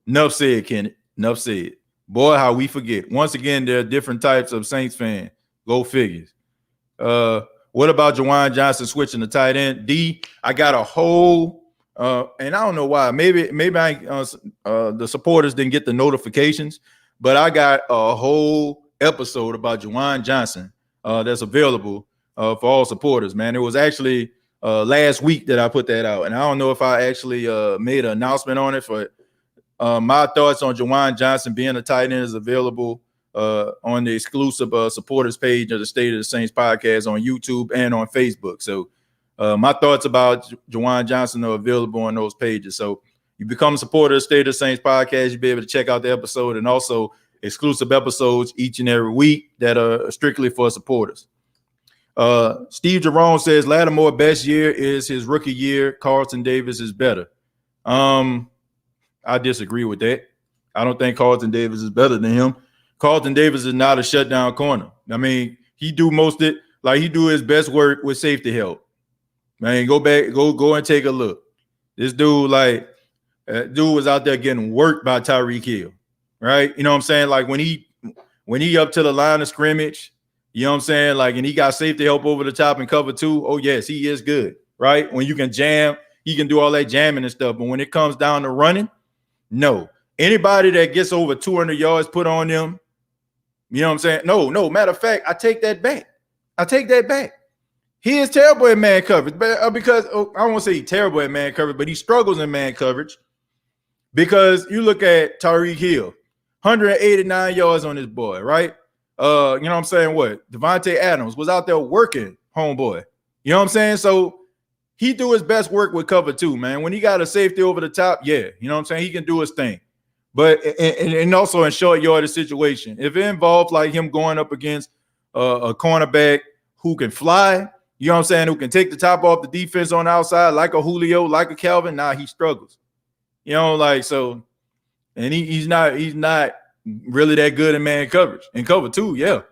Enough said, Kenneth. Enough said. Boy, how we forget. Once again, there are different types of Saints fans. Go figures. What about Juwan Johnson switching to tight end? D, I got a whole and I don't know why. Maybe the supporters didn't get the notifications, but I got a whole episode about Juwan Johnson that's available for all supporters, man. It was actually last week that I put that out, and I don't know if I actually made an announcement on it. For my thoughts on Juwan Johnson being a tight end is available on the exclusive supporters page of the State of the Saints podcast on YouTube and on Facebook. So my thoughts about Juwan Johnson are available on those pages. So you become a supporter of the State of the Saints podcast, you'll be able to check out the episode, and also exclusive episodes each and every week that are strictly for supporters. Steve Jerome says Lattimore best year is his rookie year. Carlton Davis is better. I disagree with that. I don't think Carlton Davis is better than him. Carlton Davis is not a shutdown corner. I mean, he do most of it, like he do his best work with safety help. Man, go and take a look. This dude, dude was out there getting worked by Tyreek Hill, right? You know what I'm saying? Like when he up to the line of scrimmage, you know what I'm saying? Like, and he got safety help over the top and cover 2. Oh, yes, he is good, right? When you can jam, he can do all that jamming and stuff. But when it comes down to running, no. Anybody that gets over 200 yards put on them, you know what I'm saying? No. Matter of fact, I take that back. He is terrible at man coverage, but because I don't want to say he's terrible at man coverage, but he struggles in man coverage because you look at Tyreek Hill, 189 yards on this boy, right? You know what I'm saying? What? Devontae Adams was out there working, homeboy. You know what I'm saying? So he do his best work with cover 2, man. When he got a safety over the top, yeah, you know what I'm saying? He can do his thing. But and also in short yardage situation, if it involves like him going up against a cornerback who can fly, you know what I'm saying, who can take the top off the defense on the outside, like a Julio, like a Calvin, he struggles. You know, like, so, and he's not really that good in man coverage. In cover two, yeah.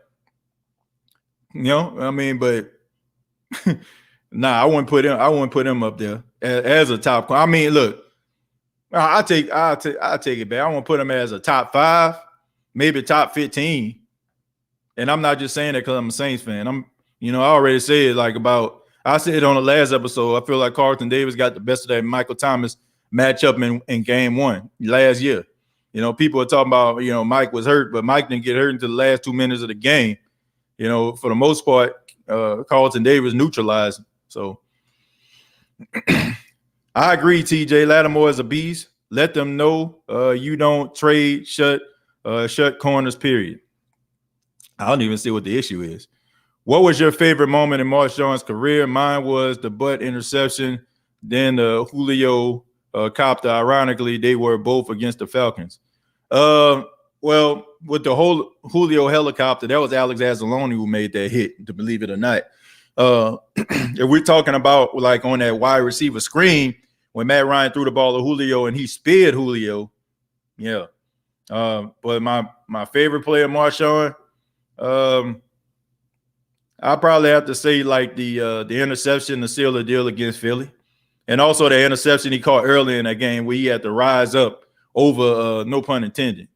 You know, I mean, but I wouldn't put him up there as a top. I mean, look, I'll take it back. I want to put him as a top 5, maybe top 15. And I'm not just saying that because I'm a Saints fan. I already said I said on the last episode, I feel like Carlton Davis got the best of that Michael Thomas matchup in game 1 last year. You know, people are talking about, Mike was hurt, but Mike didn't get hurt until the last 2 minutes of the game. You know, for the most part, Carlton Davis neutralized. So I agree, TJ. Lattimore is a beast. Let them know you don't trade shut corners, period. I don't even see what the issue is. What was your favorite moment in Marshon's career? Mine was the butt interception, then the Julio copter. Ironically, they were both against the Falcons. Well, with the whole Julio helicopter, that was Alex Anzalone who made that hit, to believe it or not. If we're talking about like on that wide receiver screen, when Matt Ryan threw the ball to Julio and he speared Julio, yeah. But my favorite player, Marshon, I probably have to say like the interception to seal the deal against Philly, and also the interception he caught early in that game where he had to rise up over no pun intended.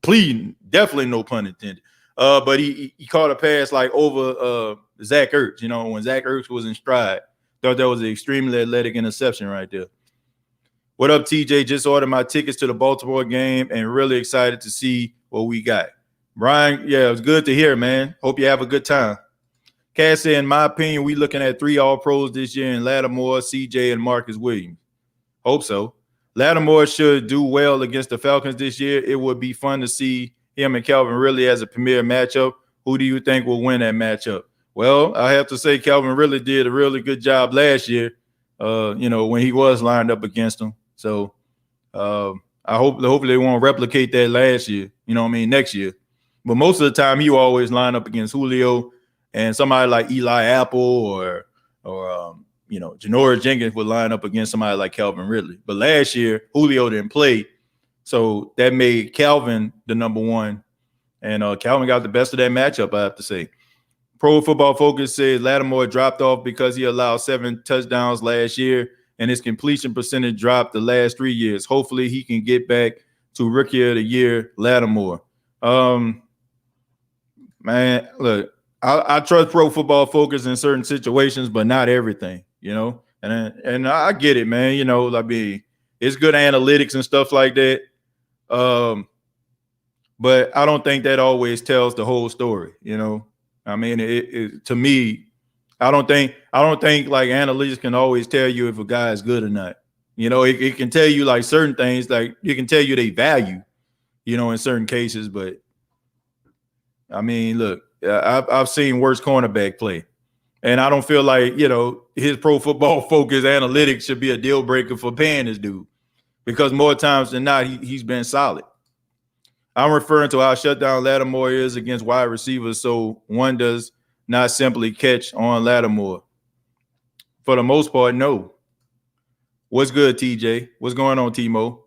Pleading, definitely no pun intended. But he caught a pass like over Zach Ertz, when Zach Ertz was in stride. Thought that was an extremely athletic interception right there. What up, TJ? Just ordered my tickets to the Baltimore game and really excited to see what we got. Brian, yeah, it was good to hear, man. Hope you have a good time. Cass said, in my opinion, we looking at 3 All-Pros this year in Lattimore, CJ, and Marcus Williams. Hope so. Lattimore should do well against the Falcons this year. It would be fun to see him and Calvin Ridley as a premier matchup. Who do you think will win that matchup? Well, I have to say Calvin Ridley did a really good job last year, when he was lined up against him. So hopefully they won't replicate that last year, next year. But most of the time, he will always line up against Julio and somebody like Eli Apple or Janoris Jenkins would line up against somebody like Calvin Ridley. But last year, Julio didn't play, so that made Calvin the number 1. And Calvin got the best of that matchup, I have to say. Pro Football Focus says Lattimore dropped off because he allowed 7 touchdowns last year, and his completion percentage dropped the last 3 years. Hopefully, he can get back to Rookie of the Year Lattimore. Man, look, I trust Pro Football Focus in certain situations, but not everything, And I get it, man. It's good analytics and stuff like that. But I don't think that always tells the whole story, I mean, to me, I don't think like analytics can always tell you if a guy is good or not. It can tell you like certain things, like it can tell you they value, in certain cases. But I mean, look, I've seen worse cornerback play. And I don't feel like, his Pro Football Focus analytics should be a deal breaker for paying this dude, because more times than not, he's been solid. I'm referring to how shut down Lattimore is against wide receivers, so one does not simply catch on Lattimore. For the most part, no. What's good, TJ? What's going on, Timo?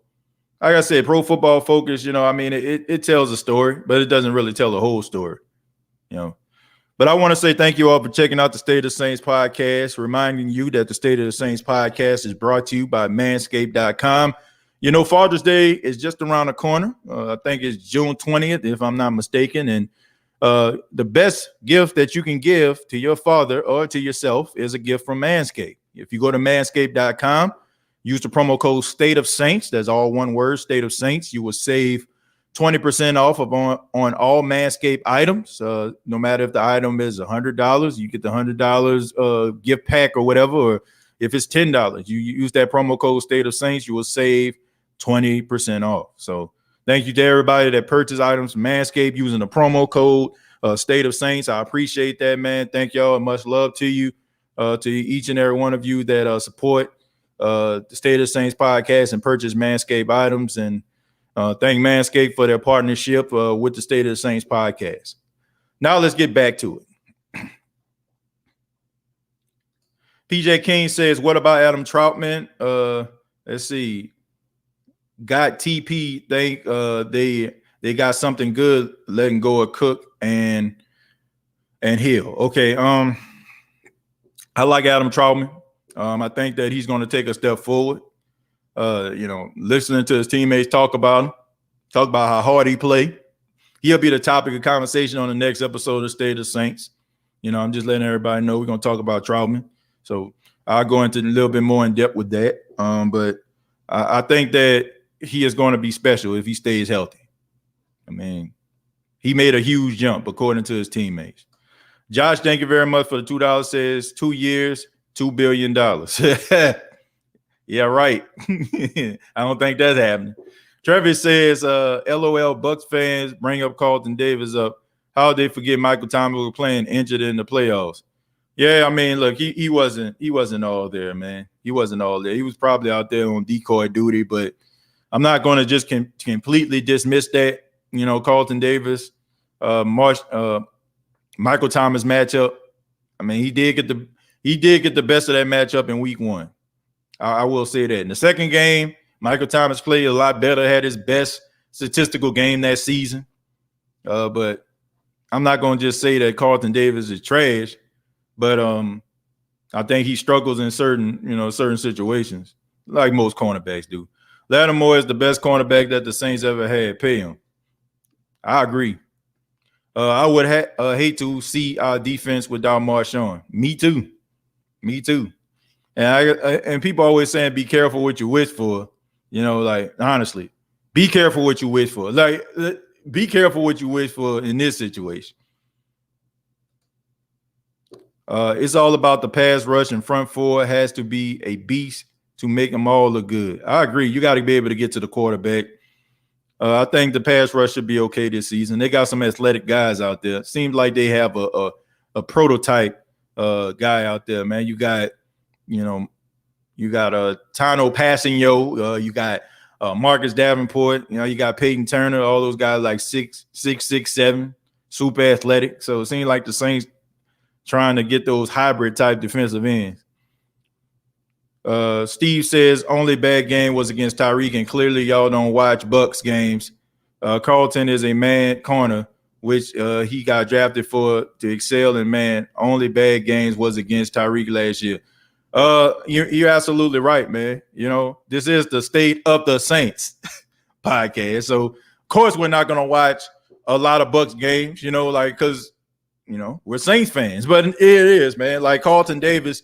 Like I said, Pro Football Focus, it tells a story, but it doesn't really tell the whole story, But I want to say thank you all for checking out the State of the Saints podcast, reminding you that the State of the Saints podcast is brought to you by Manscaped.com. Father's Day is just around the corner. I think it's June 20th, if I'm not mistaken. And the best gift that you can give to your father or to yourself is a gift from Manscaped. If you go to Manscaped.com, use the promo code State of Saints. That's all one word, State of Saints. You will save 20% off on all Manscaped items. No matter if the item is $100, you get the $100 gift pack or whatever. Or if it's $10, you use that promo code State of Saints, you will save 20% off. So thank you to everybody that purchased items from Manscaped using the promo code State of Saints. I appreciate that, man. Thank y'all, and much love to you, to each and every one of you that support the State of the Saints podcast and purchase Manscaped items. And thank Manscaped for their partnership with the State of the Saints podcast. Now let's get back to it. PJ King says, what about Adam Troutman? Let's see. Got TP think they got something good letting go of Cook and Hill. Okay. I like Adam Troutman. I think that he's going to take a step forward. Listening to his teammates talk about how hard he played. He'll be the topic of conversation on the next episode of State of the Saints. I'm just letting everybody know we're going to talk about Troutman. So I'll go into a little bit more in depth with that. But I think that he is going to be special if he stays healthy. I mean, he made a huge jump according to his teammates. Josh, thank you very much for the $2. Says 2 years, $2 billion. Yeah, right. I don't think that's happening. Travis says, LOL, Bucks fans bring up Carlton Davis up. How did they forget Michael Thomas was playing injured in the playoffs? Yeah, I mean, look, he wasn't all there, man. He wasn't all there. He was probably out there on decoy duty, but I'm not going to just completely dismiss that. Carlton Davis, Michael Thomas matchup. I mean, he did get the best of that matchup in week 1. I will say that. In the second game, Michael Thomas played a lot better, had his best statistical game that season. But I'm not going to just say that Carlton Davis is trash, but I think he struggles in certain situations, like most cornerbacks do. Lattimore is the best cornerback that the Saints ever had. Pay him. I agree. I would hate to see our defense without Marshon. Me too. And people always saying, be careful what you wish for. Honestly, be careful what you wish for. Be careful what you wish for in this situation. It's all about the pass rush, and front four has to be a beast to make them all look good. I agree. You got to be able to get to the quarterback. I think the pass rush should be okay this season. They got some athletic guys out there. Seems like they have a prototype guy out there, man. You got Tano Passigno. You got Marcus Davenport. You got Peyton Turner. All those guys like 6'7", super athletic. So it seems like the Saints trying to get those hybrid type defensive ends. Steve says only bad game was against Tyreek, and clearly y'all don't watch Bucks games. Carlton is a man corner, which he got drafted for to excel in man. Only bad games was against Tyreek last year. You're absolutely right, man. This is the State of the Saints podcast. So of course we're not gonna watch a lot of Bucks games, because we're Saints fans. But it is, man. Like Carlton Davis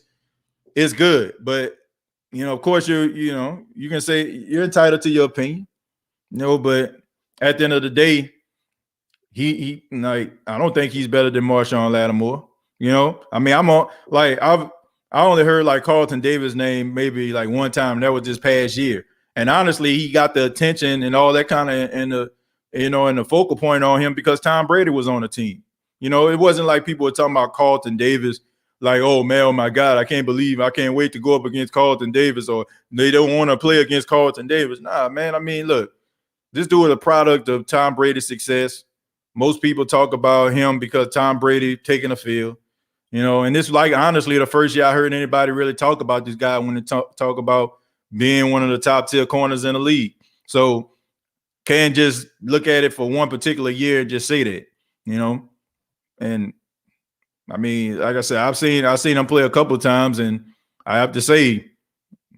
is good, but of course you can say you're entitled to your opinion, but at the end of the day, he I don't think he's better than Marshon Lattimore. I mean, I only heard like Carlton Davis' name maybe like one time, and that was this past year. And honestly, he got the attention and all that kind of and the focal point on him because Tom Brady was on the team. It wasn't like people were talking about Carlton Davis like, oh man, oh my God, I can't wait to go up against Carlton Davis, or they don't want to play against Carlton Davis. Nah, man. I mean, look, this dude is a product of Tom Brady's success. Most people talk about him because Tom Brady taking the field. And this, like, honestly, the first year I heard anybody really talk about this guy when they talk about being one of the top tier corners in the league. So can't just look at it for one particular year and just say that, And I mean, like I said, I've seen him play a couple of times, and I have to say,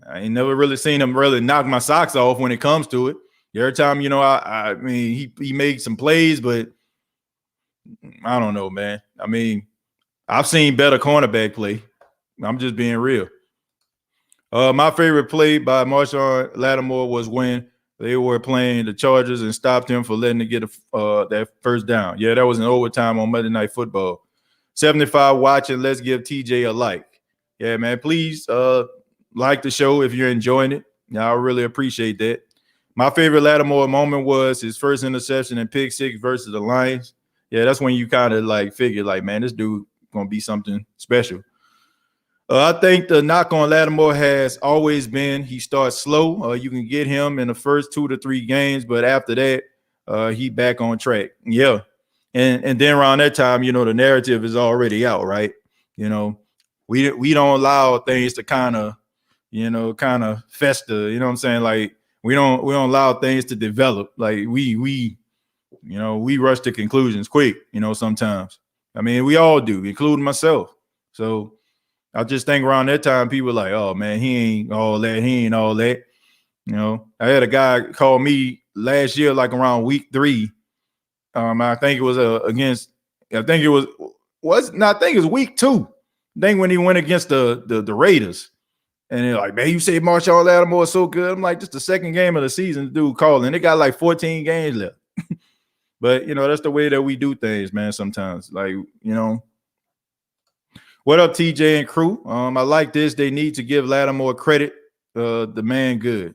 I ain't never really seen him really knock my socks off when it comes to it. Every time, I mean, he made some plays, but I don't know, man. I mean, I've seen better cornerback play. I'm just being real. My favorite play by Marshon Lattimore was when they were playing the Chargers and stopped him for letting it get that first down. Yeah, that was in overtime on Monday Night Football. 75 watching. Let's give TJ a like. Yeah, man. Please like the show if you're enjoying it. Yeah, I really appreciate that. My favorite Lattimore moment was his first interception in pick six versus the Lions. Yeah, that's when you kind of like figure like, man, this dude gonna be something special. I think the knock on Lattimore has always been he starts slow. You can get him in the first 2 to 3 games, but after that, he back on track. Yeah. And then around that time, the narrative is already out, right? We we don't allow things to kind of fester. You know what I'm saying? Like we don't allow things to develop. Like we rush to conclusions quick. Sometimes. I mean, we all do, including myself. So I just think around that time, people were like, "Oh man, he ain't all that. He ain't all that." I had a guy call me last year, like around week 3. I think it was against. I think it was week 2. I think when he went against the Raiders, and they're like, "Man, you say Marshon Lattimore is so good." I'm like, "Just the second game of the season, the dude calling. They got like 14 games left." But that's the way that we do things, man. Sometimes, like What up, TJ and crew? I like this. They need to give Lattimore credit. The man good.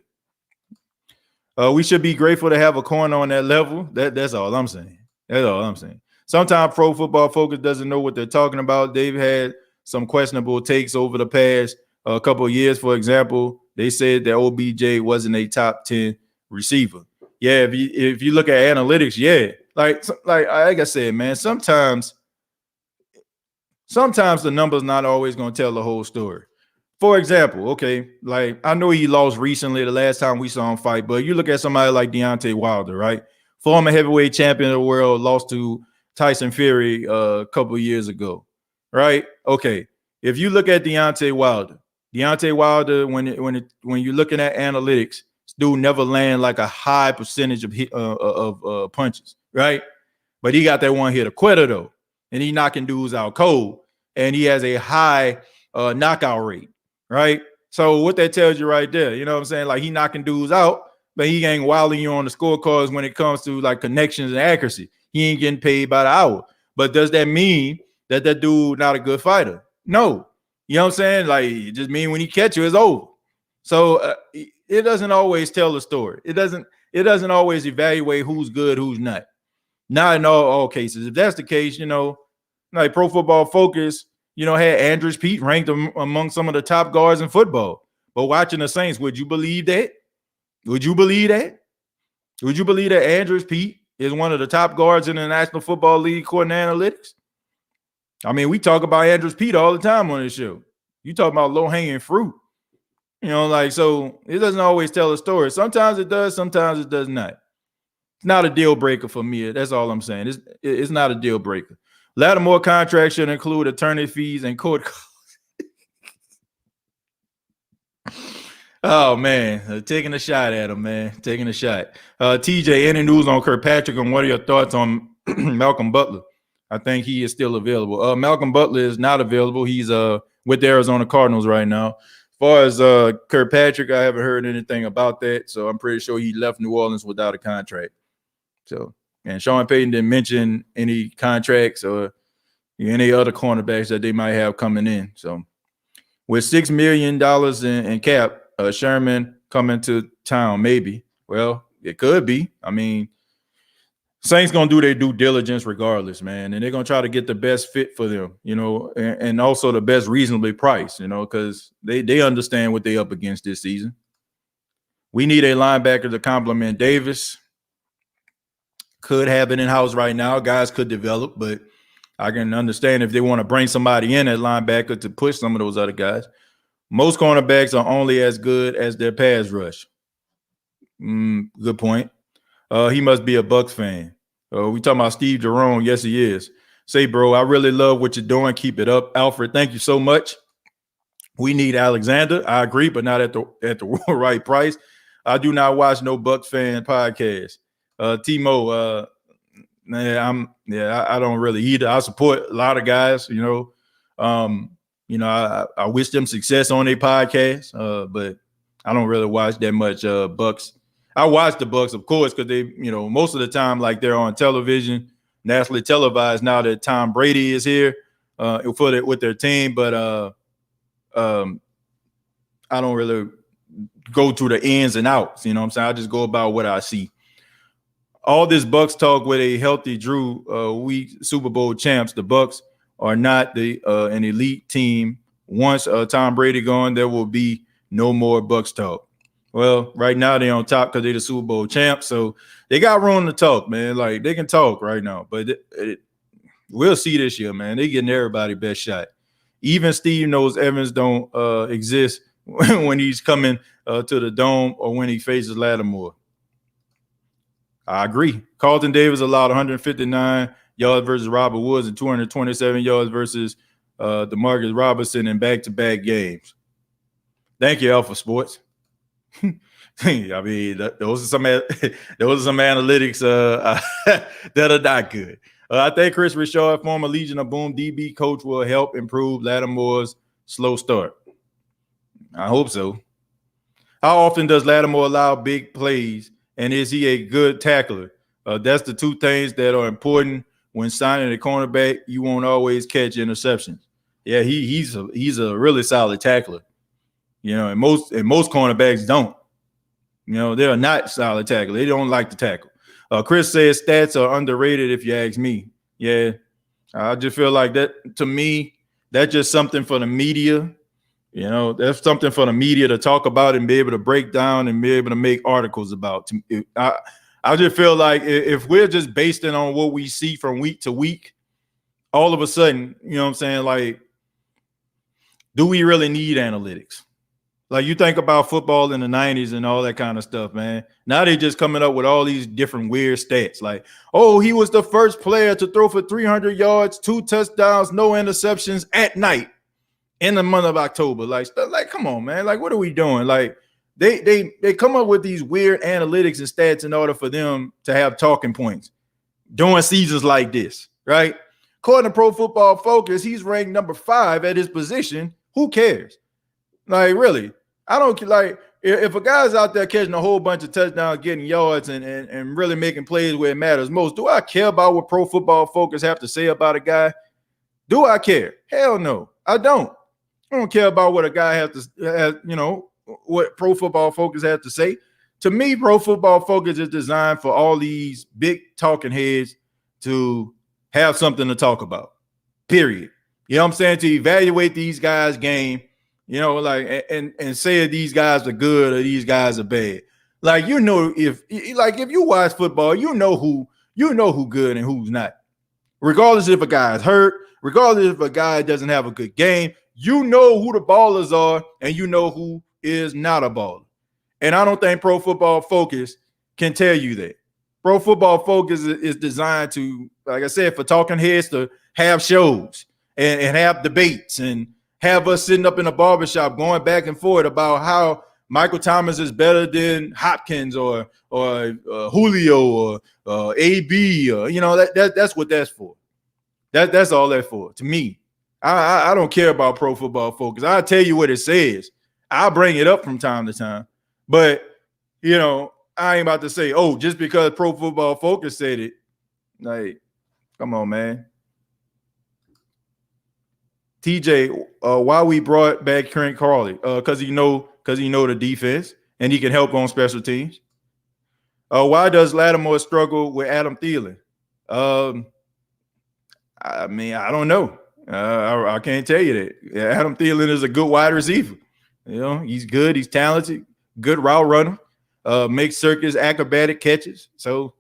We should be grateful to have a corner on that level. That's all I'm saying. That's all I'm saying. Sometimes Pro Football Focus doesn't know what they're talking about. They've had some questionable takes over the past couple of years. For example, they said that OBJ wasn't a top 10 receiver. Yeah, if you look at analytics, yeah. Like I said, man, sometimes the number's not always going to tell the whole story. For example, okay, like I know he lost recently the last time we saw him fight, but you look at somebody like Deontay Wilder, right? Former heavyweight champion of the world, lost to Tyson Fury a couple of years ago, right? Okay, if you look at Deontay Wilder, when you're looking at analytics, this dude never land like a high percentage of punches, right? But he got that one hitter quitter though, and he knocking dudes out cold, and he has a high knockout rate. Right. So what that tells you right there, you know what I'm saying? Like he knocking dudes out, but he ain't wilding you on the scorecards when it comes to like connections and accuracy. He ain't getting paid by the hour. But does that mean that dude not a good fighter? No. You know what I'm saying? Like it just mean when he catch you, it's over. So it doesn't always tell the story. It doesn't always evaluate who's good, who's not. Not in all cases. If that's the case, like Pro Football Focus, had Andrews Pete ranked among some of the top guards in football. But watching the Saints, would you believe that? Would you believe that? Would you believe that Andrews Pete is one of the top guards in the National Football League according to analytics? I mean, we talk about Andrews Pete all the time on this show. You talk about low-hanging fruit. So it doesn't always tell a story. Sometimes it does, sometimes it does not. It's not a deal breaker for me. That's all I'm saying. It's not a deal breaker. Lattimore contract should include attorney fees and court costs. Oh, man. Taking a shot at him, man. Taking a shot. TJ, any news on Kirkpatrick, and what are your thoughts on Malcolm Butler? I think he is still available. Malcolm Butler is not available. He's with the Arizona Cardinals right now. As far as Kirkpatrick, I haven't heard anything about that, so I'm pretty sure he left New Orleans without a contract. So, and Sean Payton didn't mention any contracts or any other cornerbacks that they might have coming in. So, with $6 million in cap, Sherman coming to town, maybe. Well, it could be. I mean, Saints gonna do their due diligence regardless, man, and they're gonna try to get the best fit for them, and also the best reasonably priced, because they understand what they up against this season. We need a linebacker to complement Davis. Could have it in-house right now. Guys could develop, but I can understand if they want to bring somebody in at linebacker to push some of those other guys. Most cornerbacks are only as good as their pass rush. Good point. He must be a Bucs fan. We talking about Steve Jerome. Yes, he is. Say, bro, I really love what you're doing. Keep it up. Alfred, thank you so much. We need Alexander. I agree, but not at the right price. I do not watch no Bucs fan podcast. Timo, I don't really either. I support a lot of guys, I wish them success on their podcast, but I don't really watch that much Bucs. I watch the Bucs, of course, because they, most of the time, like they're on television, nationally televised now that Tom Brady is here with their team, but I don't really go through the ins and outs. You know what I'm saying? I just go about what I see. All this Bucs talk with a healthy Drew, we Super Bowl champs. The Bucs are not an elite team. Once Tom Brady gone, there will be no more Bucs talk. Well, right now they're on top because they're the Super Bowl champs, so they got room to talk, man. Like they can talk right now, but we'll see this year, man. They getting everybody best shot. Even Steve knows Evans don't exist when he's coming to the dome or when he faces Lattimore. I agree. Carlton Davis allowed 159 yards versus Robert Woods and 227 yards versus DeMarcus Robinson in back-to-back games. Thank you, Alpha Sports. I mean, those are some analytics that are not good. I think Chris Richard, former Legion of Boom DB coach, will help improve Lattimore's slow start. I hope so. How often does Lattimore allow big plays, and is he a good tackler? That's the two things that are important when signing a cornerback. You won't always catch interceptions. Yeah, he's a really solid tackler. And most cornerbacks don't. They're not solid tackle. They don't like to tackle. Chris says stats are underrated if you ask me. Yeah, I just feel like that, to me, that's just something for the media. That's something for the media to talk about and be able to break down and be able to make articles about. I just feel like if we're just based it on what we see from week to week, all of a sudden, like, do we really need analytics? Like, you think about football in the 90s and all that kind of stuff, man. Now they're just coming up with all these different weird stats. Like, oh, he was the first player to throw for 300 yards, 2 touchdowns, no interceptions at night in the month of October. Like, come on, man. Like, what are we doing? Like, they come up with these weird analytics and stats in order for them to have talking points during seasons like this, right? According to Pro Football Focus, he's ranked number 5 at his position. Who cares? Like, really, I don't like if a guy's out there catching a whole bunch of touchdowns, getting yards, and really making plays where it matters most. Do I care about what Pro Football Focus have to say about a guy? Do I care? Hell no, I don't. I don't care about what a guy has what Pro Football Focus has to say. To me, Pro Football Focus is designed for all these big talking heads to have something to talk about. Period. You know what I'm saying? To evaluate these guys' game. And say if these guys are good or these guys are bad. Like, if you watch football, you know who good and who's not. Regardless if a guy is hurt, regardless if a guy doesn't have a good game, you know who the ballers are and you know who is not a baller. And I don't think Pro Football Focus can tell you that. Pro Football Focus is designed to, like I said, for talking heads to have shows and have debates and have us sitting up in a barbershop going back and forth about how Michael Thomas is better than Hopkins or Julio or AB. That's what that's for. That's all that's for. To me, I don't care about Pro Football Focus. I'll tell you what it says. I'll bring it up from time to time. But, I ain't about to say, oh, just because Pro Football Focus said it. Like, come on, man. TJ, why we brought back Trent Carley? Because he know the defense and he can help on special teams. Why does Lattimore struggle with Adam Thielen? I mean, I don't know. I can't tell you that. Adam Thielen is a good wide receiver. He's good. He's talented. Good route runner. Makes circus acrobatic catches. So,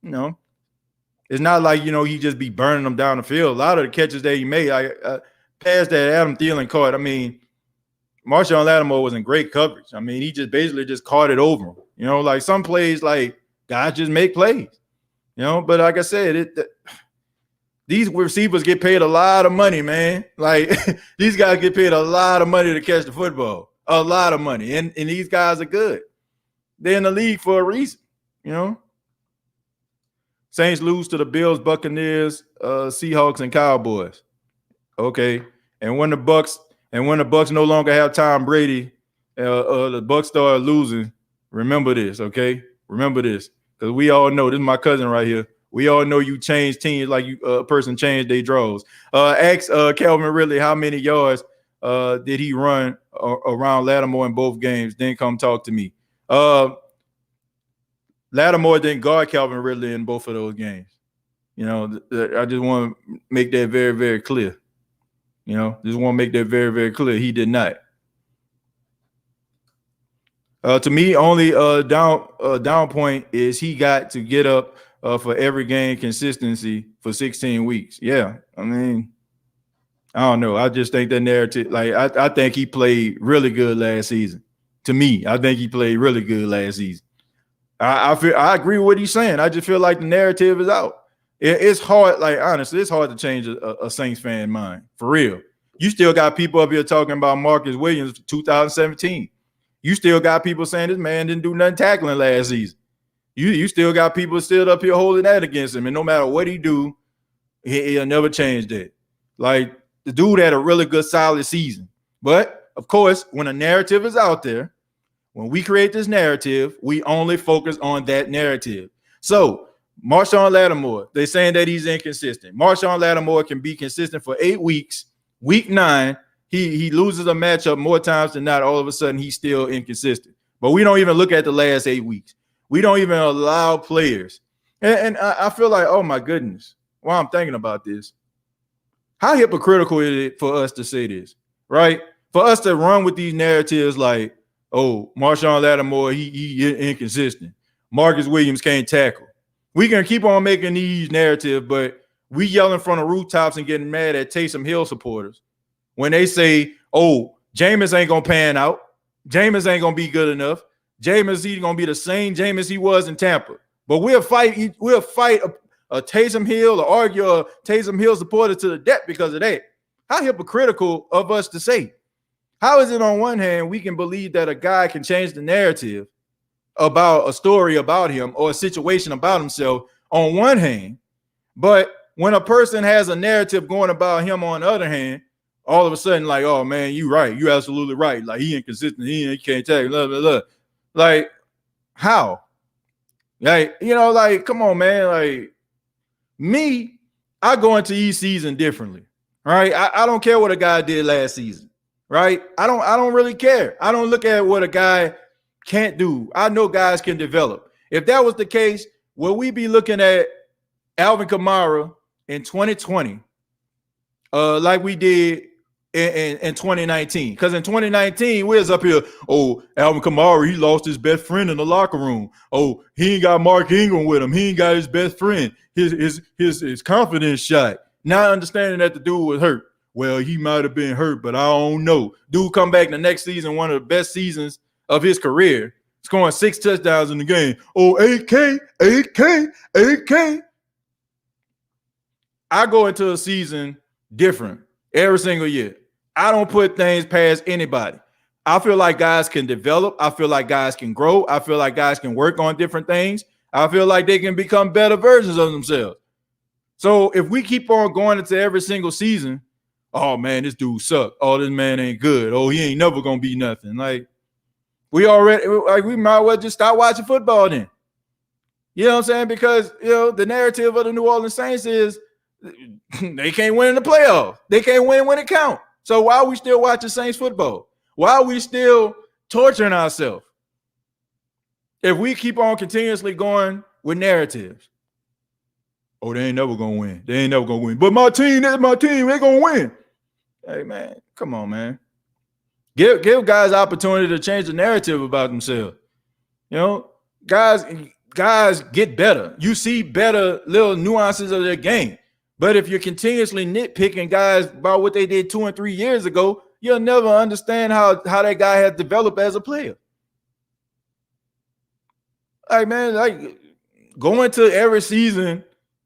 it's not like he just be burning them down the field. A lot of the catches that he made, past that Adam Thielen caught, I mean, Marshon Lattimore was in great coverage. I mean, he just basically just caught it over him. Like some plays, like guys just make plays. But like I said, these receivers get paid a lot of money, man. Like these guys get paid a lot of money to catch the football, a lot of money, and these guys are good. They're in the league for a reason, Saints lose to the Bills, Buccaneers, Seahawks, and Cowboys. Okay. And when the Bucks no longer have Tom Brady, the Bucks start losing. Remember this, okay? Remember this, because we all know this is my cousin right here. We all know you change teams like a person changed their draws. Ask Calvin Ridley how many yards did he run around Lattimore in both games. Then come talk to me. Lattimore didn't guard Calvin Ridley in both of those games. I just want to make that very, very clear. Just want to make that very, very clear. He did not. To me, only down point is he got to get up for every game consistency for 16 weeks. Yeah, I mean, I don't know. I just think the narrative, like I think he played really good last season. To me, I think he played really good last season. I agree with what he's saying. I just feel like the narrative is out. It's hard, like honestly, it's hard to change a Saints fan mind for real. You still got people up here talking about Marcus Williams 2017. You still got people saying this man didn't do nothing tackling last season. You still got people still up here holding that against him, and no matter what he do, he'll never change that. Like the dude had a really good, solid season. But of course, when a narrative is out there, when we create this narrative, we only focus on that narrative. So Marshon Lattimore, they're saying that he's inconsistent. Marshon Lattimore can be consistent for 8 weeks. Week 9, he loses a matchup more times than not. All of a sudden, he's still inconsistent. But we don't even look at the last 8 weeks. We don't even allow players. And I feel like, oh my goodness, while I'm thinking about this, how hypocritical is it for us to say this, right? For us to run with these narratives like, oh, Marshon Lattimore, he inconsistent. Marcus Williams can't tackle. We can keep on making these narratives, but we yelling from the rooftops and getting mad at Taysom Hill supporters when they say, oh, Jameis ain't going to pan out. Jameis ain't going to be good enough. Jameis, he's going to be the same Jameis he was in Tampa. But we'll fight a Taysom Hill or argue a Taysom Hill supporter to the death because of that. How hypocritical of us to say. How is it on one hand we can believe that a guy can change the narrative about a story about him or a situation about himself on one hand, but when a person has a narrative going about him on the other hand, all of a sudden like, oh man, you right, you absolutely right. Like he inconsistent, he can't tag, blah, blah, blah. Like how? Like, you know, like come on, man. Like me, I go into each season differently, right? I don't care what a guy did last season, right? I don't really care. I don't look at what a guy can't do. I know guys can develop. If that was the case, will we be looking at Alvin Kamara in 2020 like we did in 2019? Because in 2019, we was up here, oh, Alvin Kamara, he lost his best friend in the locker room. Oh, he ain't got Mark Ingram with him. He ain't got his best friend. His confidence shot. Not understanding that the dude was hurt. Well, he might have been hurt, but I don't know. Dude come back the next season, one of the best seasons of his career, scoring 6 touchdowns in the game. Oh, 8K. I go into a season different every single year. I don't put things past anybody. I feel like guys can develop. I feel like guys can grow. I feel like guys can work on different things. I feel like they can become better versions of themselves. So if we keep on going into every single season, oh man, this dude suck. Oh, this man ain't good. Oh, he ain't never gonna be nothing. Like we might as well just start watching football then. You know what I'm saying? Because the narrative of the New Orleans Saints is they can't win in the playoffs. They can't win when it counts. So why are we still watching Saints football? Why are we still torturing ourselves? If we keep on continuously going with narratives. Oh, they ain't never gonna win. They ain't never gonna win. But my team, that's my team. They gonna win. Hey man, come on, man. Give guys opportunity to change the narrative about themselves. Guys get better. You see better little nuances of their game. But if you're continuously nitpicking guys about what they did 2 and 3 years ago, you'll never understand how that guy has developed as a player. Like, man, like go into every season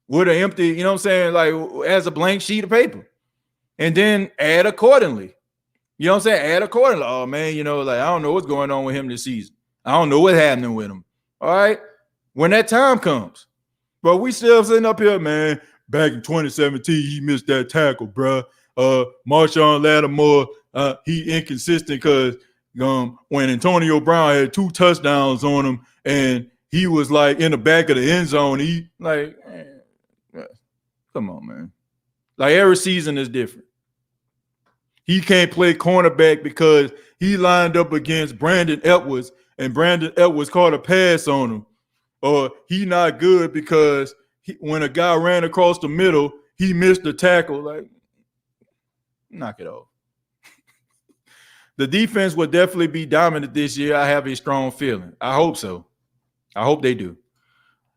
with an empty, you know what I'm saying, like as a blank sheet of paper. And then add accordingly. You know what I'm saying? Add accordingly. Oh, man, like I don't know what's going on with him this season. I don't know what's happening with him. All right? When that time comes. But we still sitting up here, man, back in 2017, he missed that tackle, bro. Marshon Lattimore, he inconsistent because when Antonio Brown had 2 touchdowns on him and he was like in the back of the end zone, he like, man, come on, man. Like every season is different. He can't play cornerback because he lined up against Brandon Edwards and Brandon Edwards caught a pass on him. Or he not good because when a guy ran across the middle, he missed the tackle. Like, knock it off. The defense will definitely be dominant this year. I have a strong feeling. I hope so. I hope they do.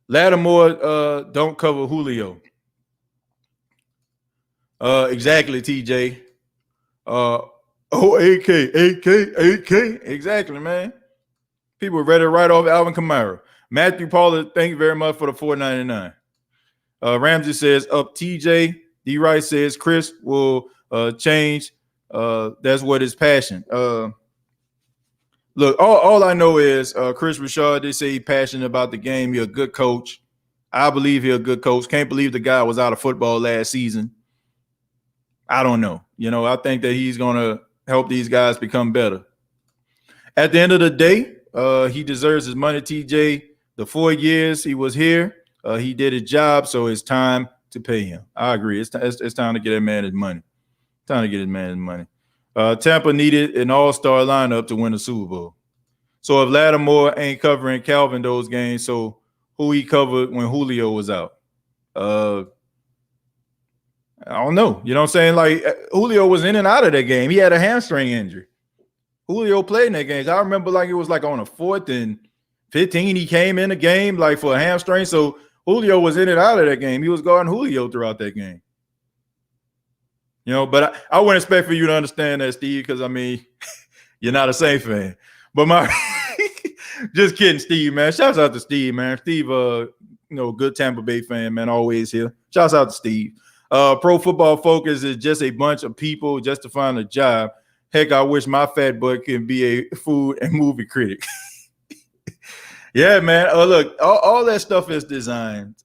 Lattimore don't cover Julio. Exactly, TJ. AK. Exactly, man. People read it right off Alvin Kamara. Matthew Paula, thank you very much for the $4.99. Ramsey says up TJ. D Rice says Chris will change. That's what his passion. Look, all I know is Chris Richard, they say he's passionate about the game. He's a good coach. I believe he's a good coach. Can't believe the guy was out of football last season. I don't know. I think that he's going to help these guys become better. At the end of the day, he deserves his money, TJ. The 4 years he was here, he did his job, so it's time to pay him. I agree. It's time to get that man his money. Tampa needed an all-star lineup to win the Super Bowl. So if Lattimore ain't covering Calvin those games, so who he covered when Julio was out? I don't know. You know what I'm saying? Like, Julio was in and out of that game. He had a hamstring injury. Julio played in that game. I remember it was like on a 4th and 15. He came in the game like for a hamstring. So Julio was in and out of that game. He was guarding Julio throughout that game. But I wouldn't expect for you to understand that, Steve, because, I mean, you're not a Saints fan. But just kidding, Steve, man. Shouts out to Steve, man. Steve, good Tampa Bay fan, man, always here. Shouts out to Steve. Pro Football Focus is just a bunch of people just to find a job. Heck, I wish my fat butt can be a food and movie critic. Yeah, man. Look, all that stuff is designed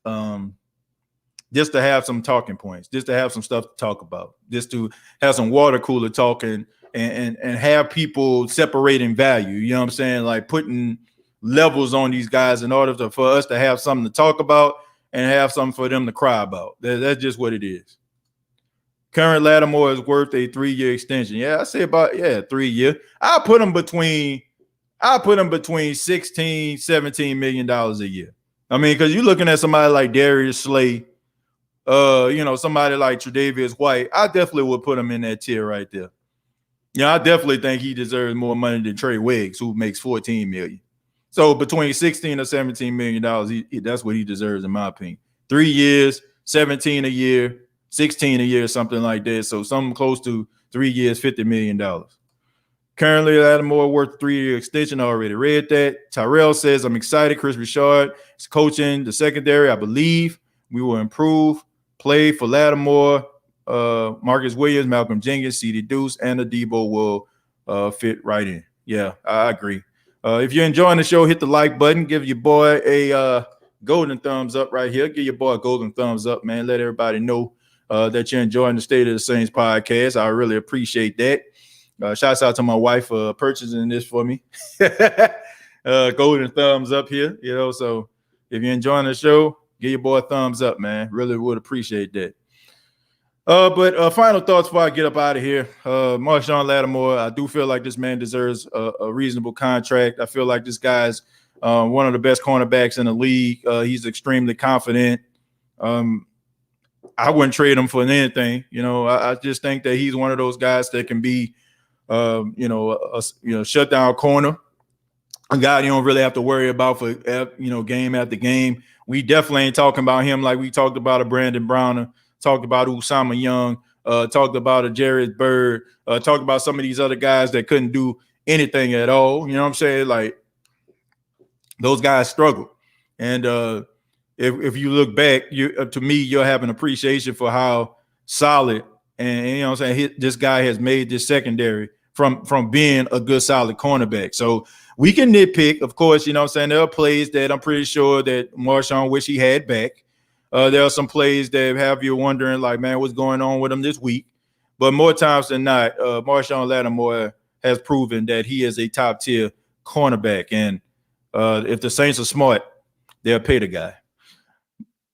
just to have some talking points, just to have some stuff to talk about, just to have some water cooler talking and have people separating value. You know what I'm saying? Like putting levels on these guys in order for us to have something to talk about and have something for them to cry about. That's just what it is. Current Lattimore is worth a 3-year extension. Yeah, I say about 3 year. I put him between 16, 17 million dollars a year. I mean, because you're looking at somebody like Darius Slay, somebody like Tre'Davious White. I definitely would put him in that tier right there. I definitely think he deserves more money than Trey Wiggs, who makes 14 million. So between 16 or 17 million dollars, that's what he deserves, in my opinion. 3 years, 17 a year, 16 a year, something like that. So something close to 3 years, $50 million. Currently, Lattimore worth a 3-year extension. I already read that. Tyrell says, I'm excited. Chris Richard is coaching the secondary. I believe we will improve. Play for Lattimore, Marcus Williams, Malcolm Jenkins, C.D. Deuce, and the Debo will fit right in. Yeah, I agree. If you're enjoying the show, hit the like button. Give your boy a golden thumbs up right here. Give your boy a golden thumbs up, man. Let everybody know that you're enjoying the State of the Saints podcast. I really appreciate that. Shouts out to my wife for purchasing this for me. Golden thumbs up here, So if you're enjoying the show, give your boy a thumbs up, man. Really would appreciate that. But final thoughts before I get up out of here. Marshon Lattimore, I do feel like this man deserves a reasonable contract. I feel like this guy's one of the best cornerbacks in the league. He's extremely confident. I wouldn't trade him for anything. I just think that he's one of those guys that can be, a shutdown corner, a guy you don't really have to worry about for, game after game. We definitely ain't talking about him like we talked about a Brandon Browner, talked about Usama Young, talked about a Jared Bird, talked about some of these other guys that couldn't do anything at all. You know what I'm saying? Like, those guys struggle. And if you look back, to me, you'll have an appreciation for how solid and this guy has made this secondary from being a good solid cornerback. So we can nitpick, of course. There are plays that I'm pretty sure that Marshon wish he had back. There are some plays that have you wondering, like, man, what's going on with him this week? But more times than not, Marshon Lattimore has proven that he is a top tier cornerback. And if the Saints are smart, they'll pay the guy.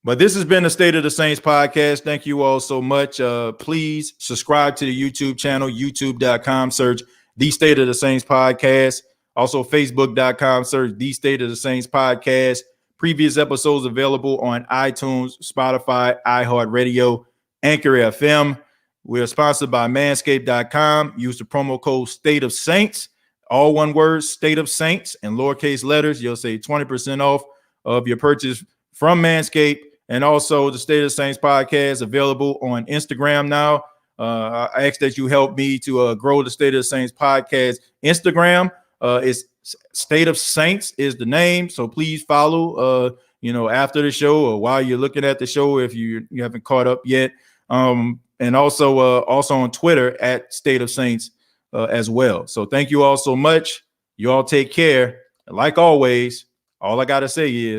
But this has been the State of the Saints podcast. Thank you all so much. Please subscribe to the YouTube channel, youtube.com, search The State of the Saints podcast. Also, facebook.com, search The State of the Saints podcast. Previous episodes available on iTunes, Spotify, iHeartRadio, Anchor FM. We are sponsored by Manscaped.com. Use the promo code State of Saints, all one word, State of Saints, in lowercase letters. You'll save 20% off of your purchase from Manscaped. And also the State of the Saints podcast available on Instagram now. I ask that you help me to grow the State of the Saints podcast Instagram. It's State of Saints is the name. So please follow, after the show or while you're looking at the show if you haven't caught up yet. And also on Twitter at State of Saints as well. So thank you all so much. You all take care. Like always, all I got to say is